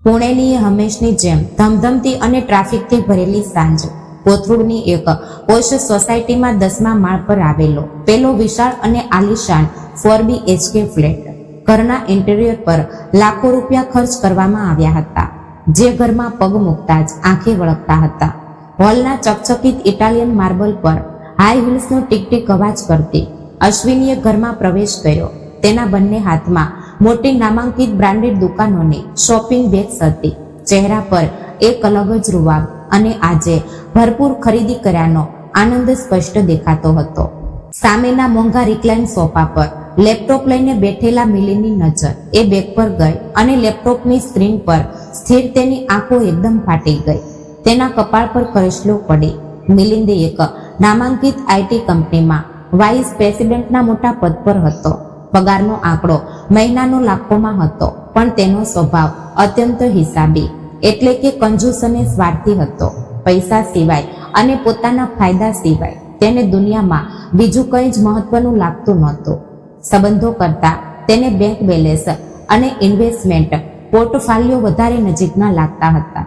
પુણેની હંમેશની જેમ ધમધમતી અને ટ્રાફિકથી ભરેલી સાંજ કોથરૂડની એક પોશ સોસાયટીમાં 10મા માળ પર આવેલો પેલો વિશાળ અને આલિશાન 4BHK ફ્લેટ. ઘરના ઇન્ટિરિયર પર લાખો રૂપિયા ખર્ચ કરવામાં આવ્યા હતા, જે ઘરમાં પગ મૂકતા જ આંખે વળગતા હતા. હોલના ચકચકિત ઇટાલિયન માર્બલ પર હાઈ હીલ્સનો ટીક-ટીક અવાજ કરતી અશ્વિનીએ ઘરમાં પ્રવેશ કર્યો. તેના બંને હાથમાં મોટી નામાંકિત બ્રાન્ડેડ દુકાનોની શોપિંગ બેગ્સ હતી. ચહેરા પર એક અલગ જ રૂવાબ અને આજે ભરપૂર ખરીદી કર્યાનો આનંદ સ્પષ્ટ દેખાતો હતો. સામેના મોંઘા રિક્લાઇન સોફા પર લેપટોપ લઈને બેઠેલા મિલિનની નજર એ બેગ પર ગઈ અને લેપટોપની સ્ક્રીન પર સ્થિર તેની આંખો એકદમ ફાટી ગઈ. તેના કપાળ પર કરચલીઓ પડી. મિલિંદે એક નામાંકિત આઈટી કંપનીમાં વાઇસ પ્રેસિડેન્ટના મોટા પદ પર હતો. પગારનો આંકડો મહિનાનો લાખોમાં હતો, પણ તેનો સ્વભાવ અત્યંત હિસાબી એટલે કે કંજૂસ અને સ્વાર્થી હતો. પૈસા સિવાય અને પોતાના ફાયદા સિવાય તેને દુનિયામાં બીજું કંઈ જ મહત્વનું લાગતું નહોતું. સંબંધો કરતા તેને બેંક બેલેન્સ અને ઇન્વેસ્ટમેન્ટ પોર્ટફોલિયો વધારે નજીકના લાગતા હતા.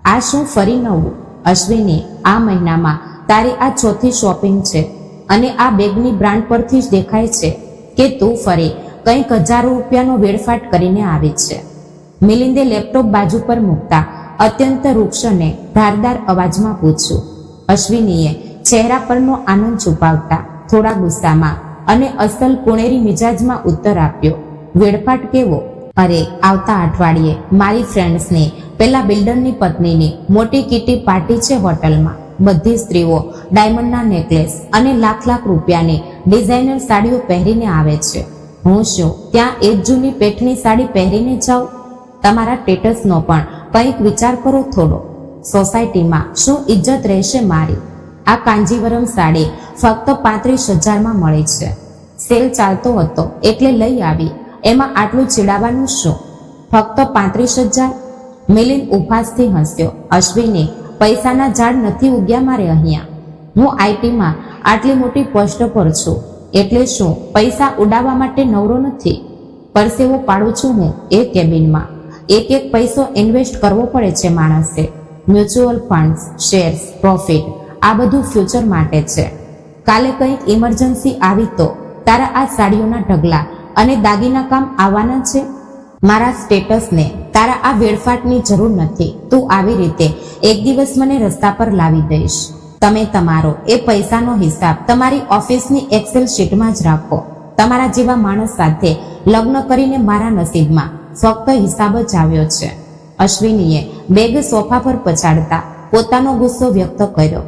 આ શું ફરી નવું? અશ્વિની, આ મહિનામાં તારી આ ચોથી શોપિંગ છે અને આ બેગની બ્રાન્ડ પરથી જ દેખાય છે કે તું ફરી કંઈક હજારો રૂપિયાનો વેડફાટ કરીને આવી છે. મિલિંદે લેપટોપ બાજુ પર મૂકતા અત્યંત રૂક્ષ અને ધારદાર અવાજમાં પૂછ્યું. અશ્વિનીએ ચહેરા પરનો આનંદ છુપાવતા થોડા ગુસ્સામાં અને અસલ પુણેરી મિજાજમાં ઉત્તર આપ્યો. વેડફાટ કેવો? અરે, આવતા અઠવાડિયે મારી ફ્રેન્ડ્સની પેલા બિલ્ડરની પત્નીની મોટી કીટી પાર્ટી છે હોટલમાં. બધી સ્ત્રીઓ ડાયમંડના નેકલેસ અને લાખ રૂપિયાની ડિઝાઇનર સાડીઓ પહેરીને આવે છે. હું શું ત્યાં એક જૂની પેઠણી સાડી પહેરીને જાઉં? તમારા સ્ટેટસનો પણ કંઈક વિચાર કરો થોડો. સોસાયટીમાં શું ઇજ્જત રહેશે મારી? આ કાંજીવરમ સાડી ફક્ત 35,000માં મળે છે. સેલ ચાલતો હતો એટલે લઈ આવી. એમાં આટલું ચીડાવવાનું શું? ફક્ત 35,000? મિલિંદ ઉપહાસથી હસ્યો. અશ્વિની, પૈસાના ઝાડ નથી ઉગ્યા મારે અહીંયા. હું આઈટીમાં આટલી મોટી પોસ્ટ પર છું એટલે શું પૈસા ઉડાવવા માટે નવરો નથી? પરસેવો પાડું છું હું એ કેબિનમાં. એક એક પૈસો ઇન્વેસ્ટ કરવો પડે છે માણસે. મ્યુચ્યુઅલ ફંડ્સ, શેર્સ, પ્રોફિટ, આ બધું ફ્યુચર માટે છે. કાલે કંઈક ઇમરજન્સી આવી તો તારા આ સાડીઓના ઢગલા અને દાગીના કામ આવવાના છે. મારા સ્ટેટસને તારા આ વેડફાટની જરૂર નથી. તું આવી રીતે એક દિવસ મને રસ્તા પર લાવી દઈશ. તમે તમારો એ પૈસાનો હિસાબ તમારી ઓફિસની એક્સેલ શીટમાં જ રાખો. તમારા જેવા માણસ સાથે લગ્ન કરીને મારા નસીબમાં ફક્ત હિસાબ જ આવ્યો છે. અશ્વિનીએ બેગ સોફા પર પછાડતા પોતાનો ગુસ્સો વ્યક્ત કર્યો.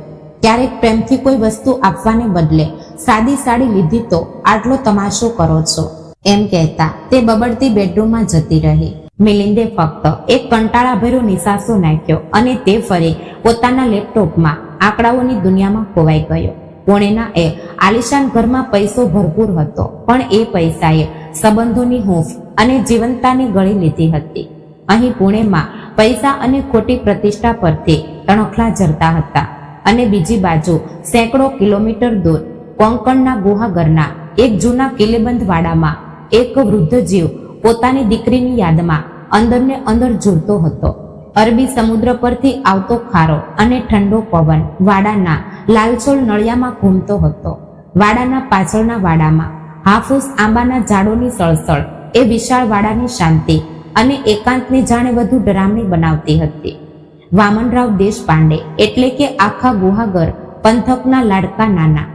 ક્યારેક પ્રેમથી કોઈ વસ્તુ આપવાને બદલે સાદી સાડી લીધી તો આટલો તમાશો કરો છો, એમ કહેતા તે બબડતી બેડરૂમમાં જતી રહી. મિલિંદે ફક્ત એક કંટાળાભર્યો નિસાસો નાખ્યો અને તે ફરી પોતાના લેપટોપમાં આંકડાઓની દુનિયામાં ખોવાઈ ગયો. પુણેના એ આલિશાન ઘરમાં પૈસો ભરપૂર હતો, પણ એ પૈસાએ સંબંધોની હૂંફ અને જીવંતતાને ગળી લીધી હતી. અહીં પુણેમાં પૈસા અને ખોટી પ્રતિષ્ઠા પરથી તણખલા ઝરતા હતા અને બીજી બાજુ સેંકડો કિલોમીટર દૂર કોંકણના ગુહાગરના એક જૂના કિલ્લેબંધ વાડામાં એક વૃદ્ધ જીવ પોતાની દીકરીની યાદમાં અંદરને અંદર ઝૂલતો હતો. અરબી સમુદ્ર પરથી આવતો ખારો અને ઠંડો પવન વાડાના લાલચોળ નળિયામાં ઘૂમતો હતો. વાડાના પાછળના વાડામાં હાફૂસ આંબાના ઝાડોની સળસળ એ વિશાળ વાડાની શાંતિ અને એકાંતને જાણે વધુ ડરામણી બનાવતી હતી. વામનરાવ દેશપાંડે એટલે કે આખા ગુહાગર પંથકના લાડકા નાના.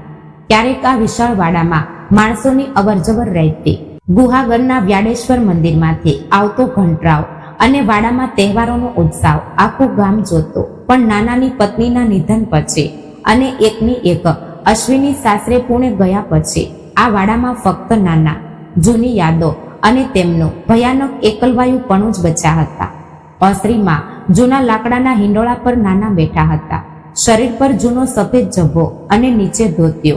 ક્યારેક આ વિશાળ વાડામાં માણસોની અવરજવર રહેતી. ગુહાગરના વ્યાડેશ્વર મંદિરમાંથી આવતો ઘંટરાવ અને વાડામાં તહેવારોનો ઉત્સાહ આખું ગામ જોતું. પણ નાનાની પત્નીના નિધન પછી અને એકની એક અશ્વિની સાસરે પુણે ગયા પછી આ વાડામાં ફક્ત નાના જૂની યાદો અને તેમનું ભયાનક એકલવાયુપણું જ બચ્યા હતા. ઓસરીમાં જૂના લાકડાના હિંડોળા પર નાના બેઠા હતા. શરીર પર જૂનો સફેદ ઝભ્ભો અને નીચે ધોતિયો.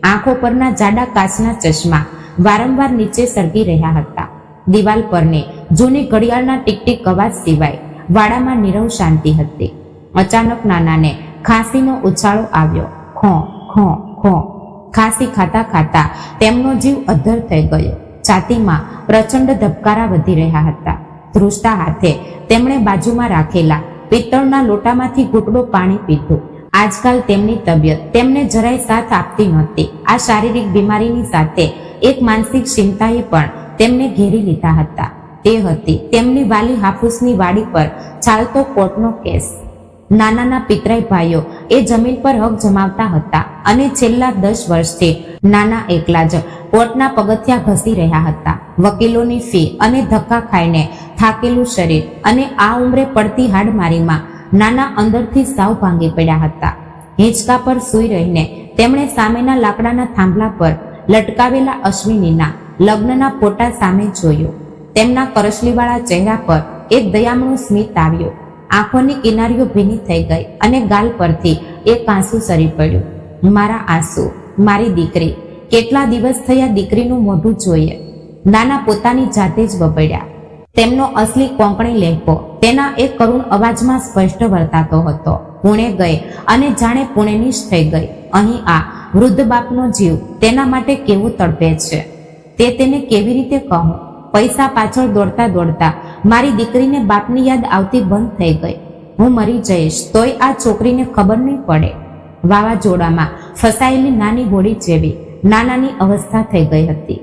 આંખો પરના જાડા કાચના ચશ્મા વારંવાર નીચે સરકી રહ્યા હતા. દિવાલ પરની જૂની ઘડિયાળના ટીક-ટીક અવાજ સિવાય વાડામાં નીરવ શાંતિ હતી. અચાનક નાનાને ખાંસીનો ઉછાળો આવ્યો. ખો ખો ખો. ખાંસી ખાતા ખાતા તેમનો જીવ અદ્ધર થઈ ગયો. છાતીમાં પ્રચંડ ધબકારા વધી રહ્યા હતા. ધ્રુજતા હાથે તેમણે બાજુમાં રાખેલા પિત્તળના લોટામાંથી ઘૂંટડો પાણી પીધું. આજકાલ તેમની તબિયત તેમને જરાય સાથ આપતી નહોતી. આ શારીરિક બીમારીની સાથે એક માનસિક ચિંતાએ પણ તેમને ઘેરી લીધા હતા. તે હતી તેમની વાલી હાફૂસની વાડી પર ચાલતો કોર્ટનો કેસ. નાનાના પિતરાઈ ભાઈઓ એ જમીન પર હક જમાવતા હતા અને છેલ્લા 10 વર્ષથી નાના એકલા જ કોર્ટના પગથિયા ઘસી રહ્યા હતા. વકીલોની ફી અને ધક્કા ખાઈને થાકેલું શરીર અને આ ઉંમરે પડતી હાડમારીમાં નાના અંદરથી સાવ ભાંગી પડ્યા હતા. હિંચકા પર સૂઈ રહીને તેમણે સામેના લાકડાના થાંભલા પર લટકાવેલા અશ્વિનીના લગ્નના ફોટા સામે જોયો. તેમના કરસલીવાળા ચહેરા પર એક દયામણું સ્મિત આવ્યું. આંખોની કિનારીઓ ભીની થઈ ગઈ અને ગાલ પરથી એક આંસુ સરી પડ્યું. મારા આંસુ, મારી દીકરી, કેટલા દિવસ થયા દીકરીનું મોઢું જોઈએ. નાના પોતાની જાતે જ બબડ્યા. તેમનો અસલી કોંકણી લહેકો તેના એક કરુણ અવાજમાં સ્પષ્ટ વર્તાતો હતો. પુણે ગઈ અને જાણે પુણેની જ થઈ ગઈ. અહીં આ વૃદ્ધ બાપનો જીવ તેના માટે કેવું તડપે છે તે તેને કેવી રીતે કહું. પૈસા પાછળ દોડતા દોડતા મારી દીકરીને બાપની યાદ આવતી બંધ થઈ ગઈ. હું મરી જઈશ તોય આ છોકરીને ખબર નહીં પડે. વાવાઝોડામાં ફસાયેલી નાની હોડી જેવી નાનાની અવસ્થા થઈ ગઈ હતી.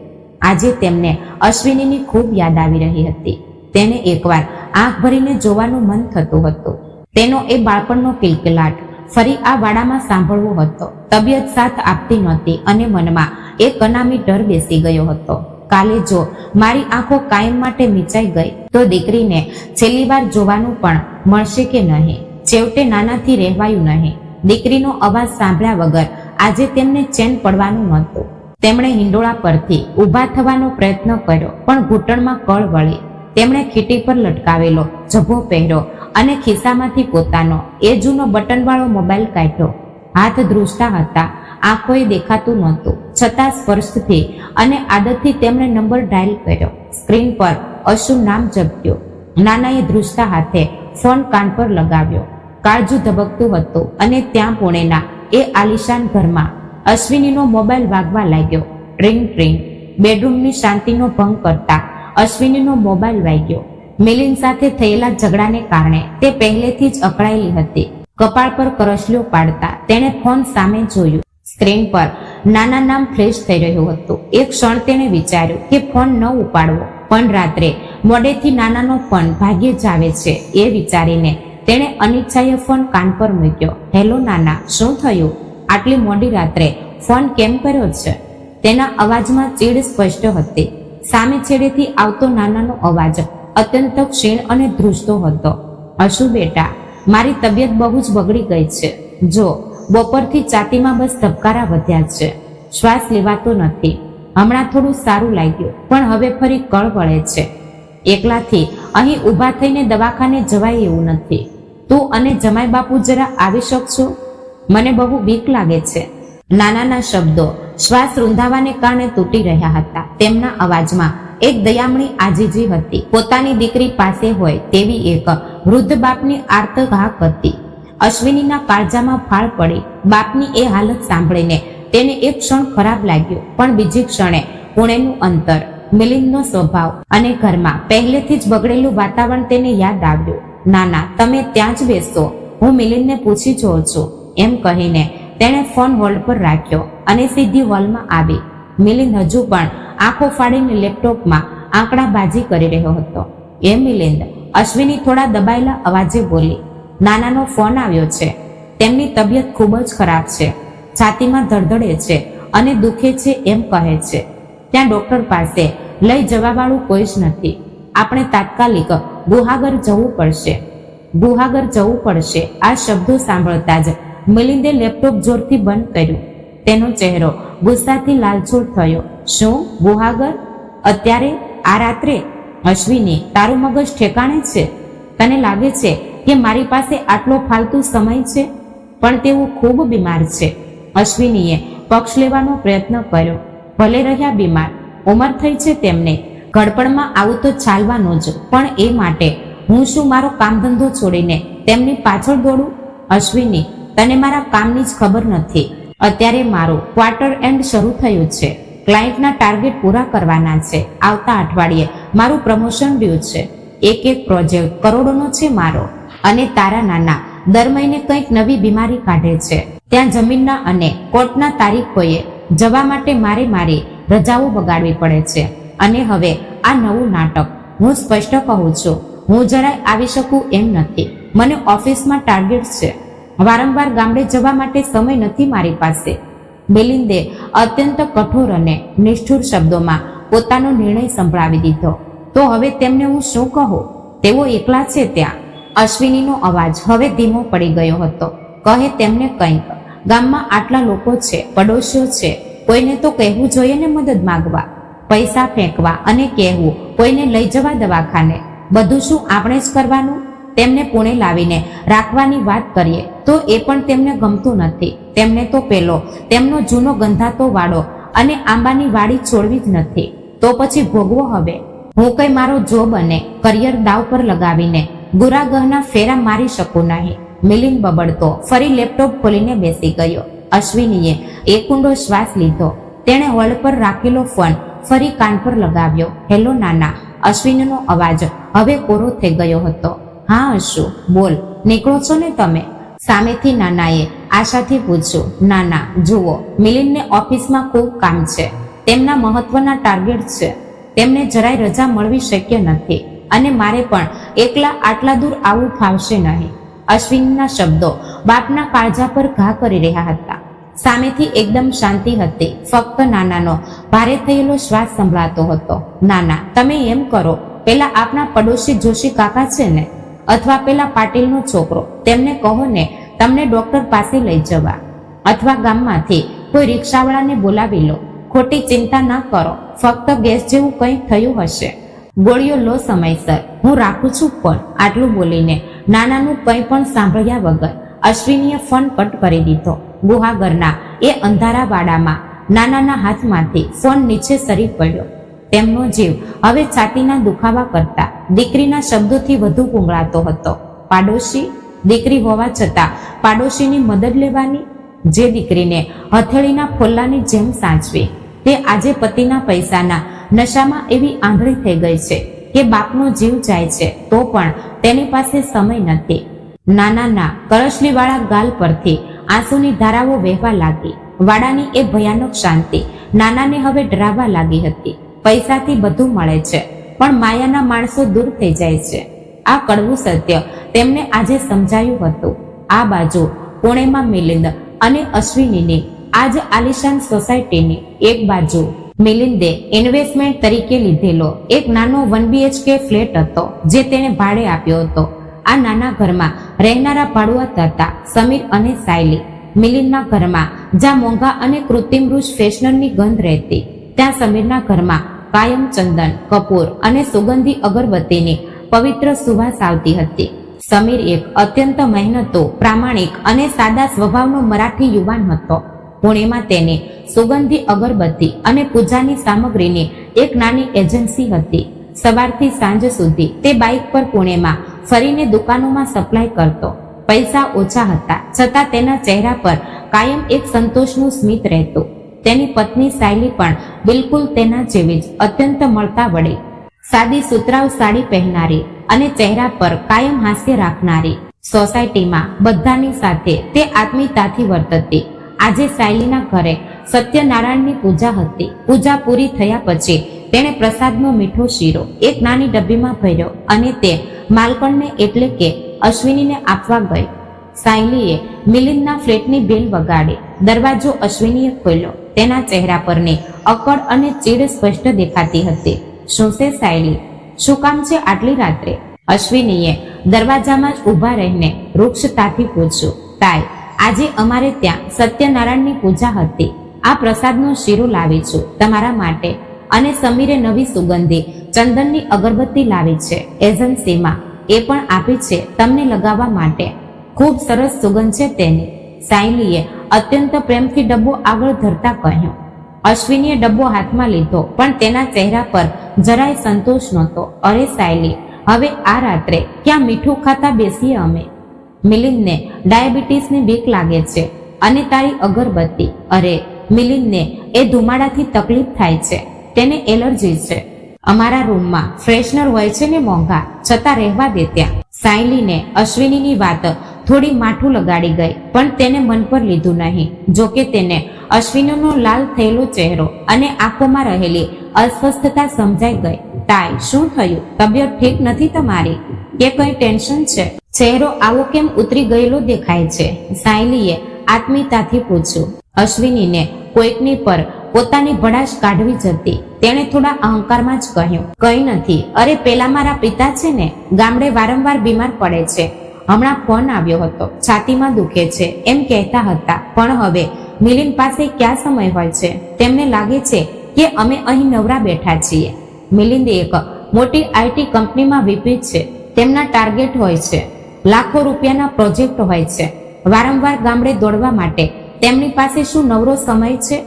આજે તેમને અશ્વિનીની ખૂબ યાદ આવી રહી હતી. તેને એકવાર આંખ ભરીને જોવાનું મન થતું હતું. તેનો એ બાળપણનો કિલકિલાટ ફરી આ વાડામાં સાંભળવો હતો. તબિયત સાથ આપતી નહોતી અને મનમાં એક અનામી ડર બેસી ગયો હતો. કાલે જો મારી આંખો કાયમ માટે મીચાઈ ગઈ તો દીકરીને છેલ્લી વાર જોવાનું પણ મળશે કે નહીં. છેવટે નાનાથી રહેવાયું નહીં. દીકરીનો અવાજ સાંભળ્યા વગર આજે તેમને ચેન પડવાનું નહોતું. તેમણે હિંડોળા પરથી ઊભા થવાનો પ્રયત્ન કર્યો પણ ઘૂંટણમાં કળ વળી. તેમણે ખીટી પર લટકાવેલો ઝભ્ભો પહેર્યો અને ખિસ્સામાંથી પોતાનો એ જૂનો બટનવાળો મોબાઈલ કાઢ્યો. હાથ ધ્રુજતા હતા, આંખોએ દેખાતું નહોતું, છતાં સ્પર્શથી અને આદતથી તેમણે નંબર ડાયલ કર્યો. સ્ક્રીન પર અશુનું નામ ઝબક્યું. નાનાએ ધ્રુજતા હાથે ફોન કાન પર લગાવ્યો. કાળજું ધબકતું હતું અને ત્યાં પુણેના એ આલિશાન ઘરમાં અશ્વિનીનો મોબાઈલ વાગવા લાગ્યો. ટ્રિંગ ટ્રિંગ. બેડરૂમની શાંતિનો ભંગ કરતા અશ્વિનીનો મોબાઈલ વાગ્યો. મિલિંદ સાથે થયેલા ઝઘડાને કારણે તે પહેલેથી જ અકળાયેલી હતી. કપાળ પર કરસલીઓ પાડતા તેણે ફોન સામે જોયું. સ્ક્રીન પર નાના નામ ફ્લેશ થઈ રહ્યું હતું. એક ક્ષણ તેણે વિચાર્યું કે ફોન ન ઉપાડવો, પણ રાત્રે મોડેથી નાનાનો ફોન ભાગ્યે જ આવે છે એ વિચારીને તેણે અનિચ્છાએ ફોન કાન પર મૂક્યો. હેલો નાના, શું થયું? આટલી મોડી રાત્રે ફોન કેમ કર્યો છે? તેના અવાજમાં ચીડ સ્પષ્ટ હતી. સામે છેડેથી આવતો નાનાનો અવાજ અત્યંત ક્ષીણ અને ધ્રુજતો હતો. અશુ બેટા, મારી તબિયત બહુ જ બગડી ગઈ છે. જો બપોરથી છાતીમાં બસ ધબકારા વધ્યા છે. શ્વાસ લેવાતો નથી. હમણાં થોડું સારું લાગ્યું પણ હવે ફરી કળ વળે છે. એકલાથી અહીં ઊભા થઈને દવાખાને જવાય એવું નથી. તું અને જમાઈ બાપુ જરા આવી શકશો? મને બહુ બીક લાગે છે. નાનાના શબ્દો શ્વાસ રૂંધાવાને કારણે તૂટી રહ્યા હતા. તેમના અવાજમાં એક દયામણી આજીજી હતી. પોતાની દીકરી પાસે હોય તેવી એક વૃદ્ધ બાપની આર્તઘાક હતી. અશ્વિનીના કાળજામાં ફાળ પડી. બાપની એ હાલત સાંભળીને તેને એક ક્ષણ ખરાબ લાગ્યું, પણ બીજી ક્ષણે પુણેનું અંતર, મિલિંદનો સ્વભાવ અને ઘરમાં પહેલેથી જ બગડેલું વાતાવરણ તેને યાદ આવ્યું. નાના, તમે ત્યાં જ બેસો, હું મિલિંદને પૂછી જોઉં છું, એમ કહીને તેણે ફોન હોલ્ડ પર રાખ્યો અને સીધી હોલમાં આવી. મિલિંદ હજુ પણ આંખો ફાડીને લેપટોપમાં આંકડાબાજી કરી રહ્યો હતો. એ મિલિંદ, અશ્વિની થોડા દબાયેલા અવાજે બોલી. નાનાનો ફોન આવ્યો છે. તેમની તબિયત ખૂબ જ ખરાબ છે. છાતીમાં ધડધડે છે અને દુખે છે એમ કહે છે. ત્યાં ડોક્ટર પાસે લઈ જવાવાળું કોઈ જ નથી. આપણે તાત્કાલિક ગુહાગર જવું પડશે. ગુહાગર જવું પડશે. આ શબ્દો સાંભળતા જ મિલિંદે લેપટોપ જોરથી બંધ કર્યું. તેનો ચહેરો ગુસ્સાથી લાલચોળ થયો. શું ગુહાગર? અત્યારે? આ રાત્રે? અશ્વિની, તારું મગજ ઠેકાણે છે? તને લાગે છે કે મારી પાસે આટલો ફાલતુ સમય છે? પણ તેઓ ખૂબ બીમાર છે. અશ્વિનીએ પક્ષ લેવાનો પ્રયત્ન કર્યો. ભલે રહ્યા બીમાર, ઉંમર થઈ છે તેમને. ઘડપણમાં આવું તો ચાલવાનું જ, પણ એ માટે હું શું મારો કામ ધંધો છોડીને તેમની પાછળ દોડું? અશ્વિની, તને મારા કામની જ ખબર નથી. અત્યારે મારું ક્વાર્ટર એન્ડ શરૂ થયું છે. ક્લાયન્ટના ટાર્ગેટ પૂરા કરવાના છે. આવતા અઠવાડિયે મારું પ્રમોશન ડ્યુ છે. એક એક પ્રોજેક્ટ કરોડોનો છે મારો, અને તારા નાના દર મહિને કંઈક નવી બીમારી કાઢે છે. ત્યાં જમીનના અને કોર્ટના તારીખોએ જવા માટે મારી રજાઓ બગાડવી પડે છે. અને હવે આ નવું નાટક. હું સ્પષ્ટ કહું છું, હું જરાય આવી શકું એમ નથી. મને ઓફિસમાં ટાર્ગેટ છે. વારંવાર ગામડે જવા માટે સમય નથી મારી પાસે. મિલિંદે અત્યંત કઠોર અને નિષ્ઠુર શબ્દોમાં પોતાનો નિર્ણય સંભળાવી દીધો. તો હવે તેમને હું શું કહું? તેઓ એકલા છે ત્યાં. અશ્વિનીનો અવાજ હવે ધીમો પડી ગયો હતો. કહે તેમને કંઈક. ગામમાં આટલા લોકો છે, પડોશીઓ છે, કોઈને તો કહેવું જોઈએ ને મદદ માંગવા. પૈસા ફેંકવા અને કહેવું કોઈને લઈ જવા દવાખાને. બધું શું આપણે જ કરવાનું? તેમને પુણે લાવીને રાખવાની વાત કરીએ તો એ પણ તેમને ગમતું નથી. તેમને તો પેલો તેમનો જૂનો ગંધાતો વાડો અને આંબાની વાડી છોડવી જ નથી. તો પછી ભોગવો હવે. હું કઈ મારો જોબ અને કરિયર દાવ પર લગાવીને ગુરાગહના ફેરા મારી શકું નહીં. મિલિંદ બબડતો ફરી લેપટોપ ખોલીને બેસી ગયો. અશ્વિનીએ એક ઊંડો શ્વાસ લીધો. તેણે હોલ્ડ પર રાખેલો ફોન ફરી કાન પર લગાવ્યો. હેલો નાના. અશ્વિનીનો અવાજ હવે કોરો થઈ ગયો હતો. હા અશુ, બોલ. નીકળો છો ને તમે? સામેથી નાનાએ આશાથી પૂછ્યું. નાના જુઓ, મિલિંદને ઓફિસમાં ખૂબ કામ છે. તેમના મહત્વના ટાર્ગેટ છે. તેમને જરાય રજા મળવી શક્ય નથી, અને મારે પણ એકલા આટલા દૂર આવવું ફાવશે નહીં. અશ્વિનના શબ્દો બાપના કાળજા પર ઘા કરી રહ્યા હતા. સામેથી એકદમ શાંતિ હતી. ફક્ત નાનાનો ભારે થયેલો શ્વાસ સંભળાતો હતો. નાના, તમે એમ કરો, પેલા આપણા પડોશી જોશી કાકા છે ને, અથવા પેલા પાટીલનો છોકરો, તેમને કહો ને તમને ડોક્ટર પાસે લઈ જવા. અથવા ગામમાંથી કોઈ રિક્ષાવાળાને બોલાવી લો. ખોટી ચિંતા ના કરો. ફક્ત ગેસ જેવું કંઈક થયું હશે. ગોળીઓ લો સમયસર. હું રાખું છું ફોન. આટલું બોલીને નાનાનું કંઈ પણ સાંભળ્યા વગર અશ્વિનીએ ફોન કટ કરી દીધો. ગુહાગરના એ અંધારા વાડામાં નાનાના હાથમાંથી ફોન નીચે સરી પડ્યો. તેમનો જીવ હવે છાતીના દુખાવા કરતા દીકરીના શબ્દોથી વધુ ગુંગળાતો હતો. પાડોશી? દીકરી હોવા છતાં પાડોશીની મદદ લેવાની? જે દીકરીને હથેળીના ફોલ્લાની જેમ સાચવી, તે આજે પતિના પૈસાના નશામાં એવી આંધળી થઈ ગઈ છે કે બાપનો જીવ જાય છે તો પણ તેની પાસે સમય નથી. નાનાના કરચલીવાળા ગાલ પરથી આંસુની ધારાઓ વહેવા લાગી. વાડાની એ ભયાનક શાંતિ નાનાને હવે ડરાવવા લાગી હતી. પૈસાથી બધું મળે છે, પણ માયાના માણસો દૂર થઈ જાય છે. આ કડવું સત્ય તેમને આજે સમજાયું હતું. આ બાજુ પુણેમાં મિલિંદ અને અશ્વિનીની આજ આલિશાન સોસાયટીની એક બાજુ મિલિંદે ઇન્વેસ્ટમેન્ટ તરીકે લીધેલો એક નાનો 1 BHK ફ્લેટ હતો, જે તેણે ભાડે આપ્યો હતો. આ નાના ઘરમાં રહેનારા ભાડુઆત હતા સમીર અને સાયલી. મિલિંદના ઘરમાં જ્યાં મોંઘા અને કૃત્રિમ વૃક્ષ ફેશનરની ગંધ રહેતી, ત્યાં સમીરના ઘરમાં કાયમ ચંદન, કપૂર અને સુગંધી અગરબત્તીની પવિત્ર સુવાસ આવતી હતી. સમીર એક અત્યંત મહેનતુ, પ્રામાણિક અને સાદા સ્વભાવનો મરાઠી યુવાન હતો. પુણેમાં તેની સુગંધી અગરબત્તી અને પૂજાની સામગ્રીની એક નાની એજન્સી હતી. સવારથી સાંજ સુધી તે બાઇક પર પુણેમાં ફરીને દુકાનોમાં સપ્લાય કરતો. પૈસા ઓછા હતા, છતાં તેના ચહેરા પર કાયમ એક સંતોષનું સ્મિત રહેતું. તેની પત્ની સાયલી પણ બિલકુલ તેના જેવી જ અત્યંત મળતા વળી, સાદી સુતરાઉ સાડી પહેરનારી અને ચહેરા પર કાયમ હાસ્ય રાખનારી. સોસાયટીમાં બધાની સાથે તે આત્મીયતાથી વર્તતી. આજે સાયલીના ઘરે સત્યનારાયણની પૂજા હતી. પૂજા પૂરી થયા પછી તેણે પ્રસાદનો મીઠો શીરો એક નાની ડબ્બીમાં ભર્યો અને તે માલકણને એટલે કે અશ્વિનીને આપવા ગઈ. સાયલીએ મિલિંદના ફ્લેટની બેલ વગાડી. દરવાજો અશ્વિનીએ ખોલ્યો. તેના ચહેરા પરની અકળ અને ચીડ સ્પષ્ટ દેખાતી હતી. શું છે સાયલી? શું કામ છે આટલી રાત્રે? અશ્વિનીએ દરવાજામાં જ ઊભા રહીને વૃક્ષતાથી પૂછ્યું. તાઈ, આજે અમારે ત્યાં સત્યનારાયણની પૂજા હતી. આ પ્રસાદનો શીરો લાવી છું તમારા માટે. અને સમીરે નવી સુગંધી ચંદનની અગરબત્તી લાવી છે એજન્સીમાં. એ પણ આપી છે તમને લગાવવા માટે. ખૂબ સરસ સુગંધ છે તેની. સાયલીએ અત્યંત પ્રેમથી ડબ્બો આગળ ધરતા કહ્યું. અશ્વિનીએ ડબ્બો હાથમાં લીધો, પણ તેના ચહેરા પર જરાય સંતોષ નહોતો. અરે સાયલી, હવે આ રાત્રે ક્યાં મીઠું ખાતા બેસીએ અમે? મિલિંદને ડાયાબિટીસની બીક લાગે છે અને તારી અગરબત્તી. અરે મિલિંદને એ ધુમાડાથી તકલીફ થાય છે, તેને એલર્જી છે. અમારા રૂમમાં ફ્રેશનર હોય છે ને મોંઘા, છતાં રહેવા દે ત્યાં. સાયલીને અશ્વિનીની વાત થોડી માઠું લગાડી ગઈ, પણ તેને મન પર લીધું નહીં. જોકે તેને અશ્વિનીનો લાલ થયેલો ચહેરો અને આંખોમાં રહેલી અસ્વસ્થતા સમજાઈ ગઈ. તાઈ, શું થયું? તબિયત ઠીક નથી તમારી કે કઈ ટેન્શન છે? ચહેરો આવો કેમ ઉતરી ગયેલો દેખાય છે? સાયલીએ આત્મીયતાથી પૂછ્યું. અશ્વિનીને કોઈકની પર પોતાની ભડાશ કાઢવી જતી. તેણે થોડા અહંકારમાં જ કહ્યું, કંઈ નથી. અરે પેલા મારા પિતા છે ને, ગામડે વારંવાર બીમાર પડે છે. હમણાં ફોન આવ્યો હતો, છાતીમાં દુખે છે એમ કહેતા હતા. પણ હવે મિલિંદ પાસે ક્યાં સમય હોય છે? તેમને લાગે છે કે અમે અહીં નવરા બેઠા છીએ. મિલિંદ એક મોટી આઈટી કંપનીમાં વીપી છે. તેમના ટાર્ગેટ હોય છે, લાખો રૂપિયાના પ્રોજેક્ટ હોય છે. વારંવાર ગામડે દોડવા માટે તેમની પાસે શું નવરો સમય છે?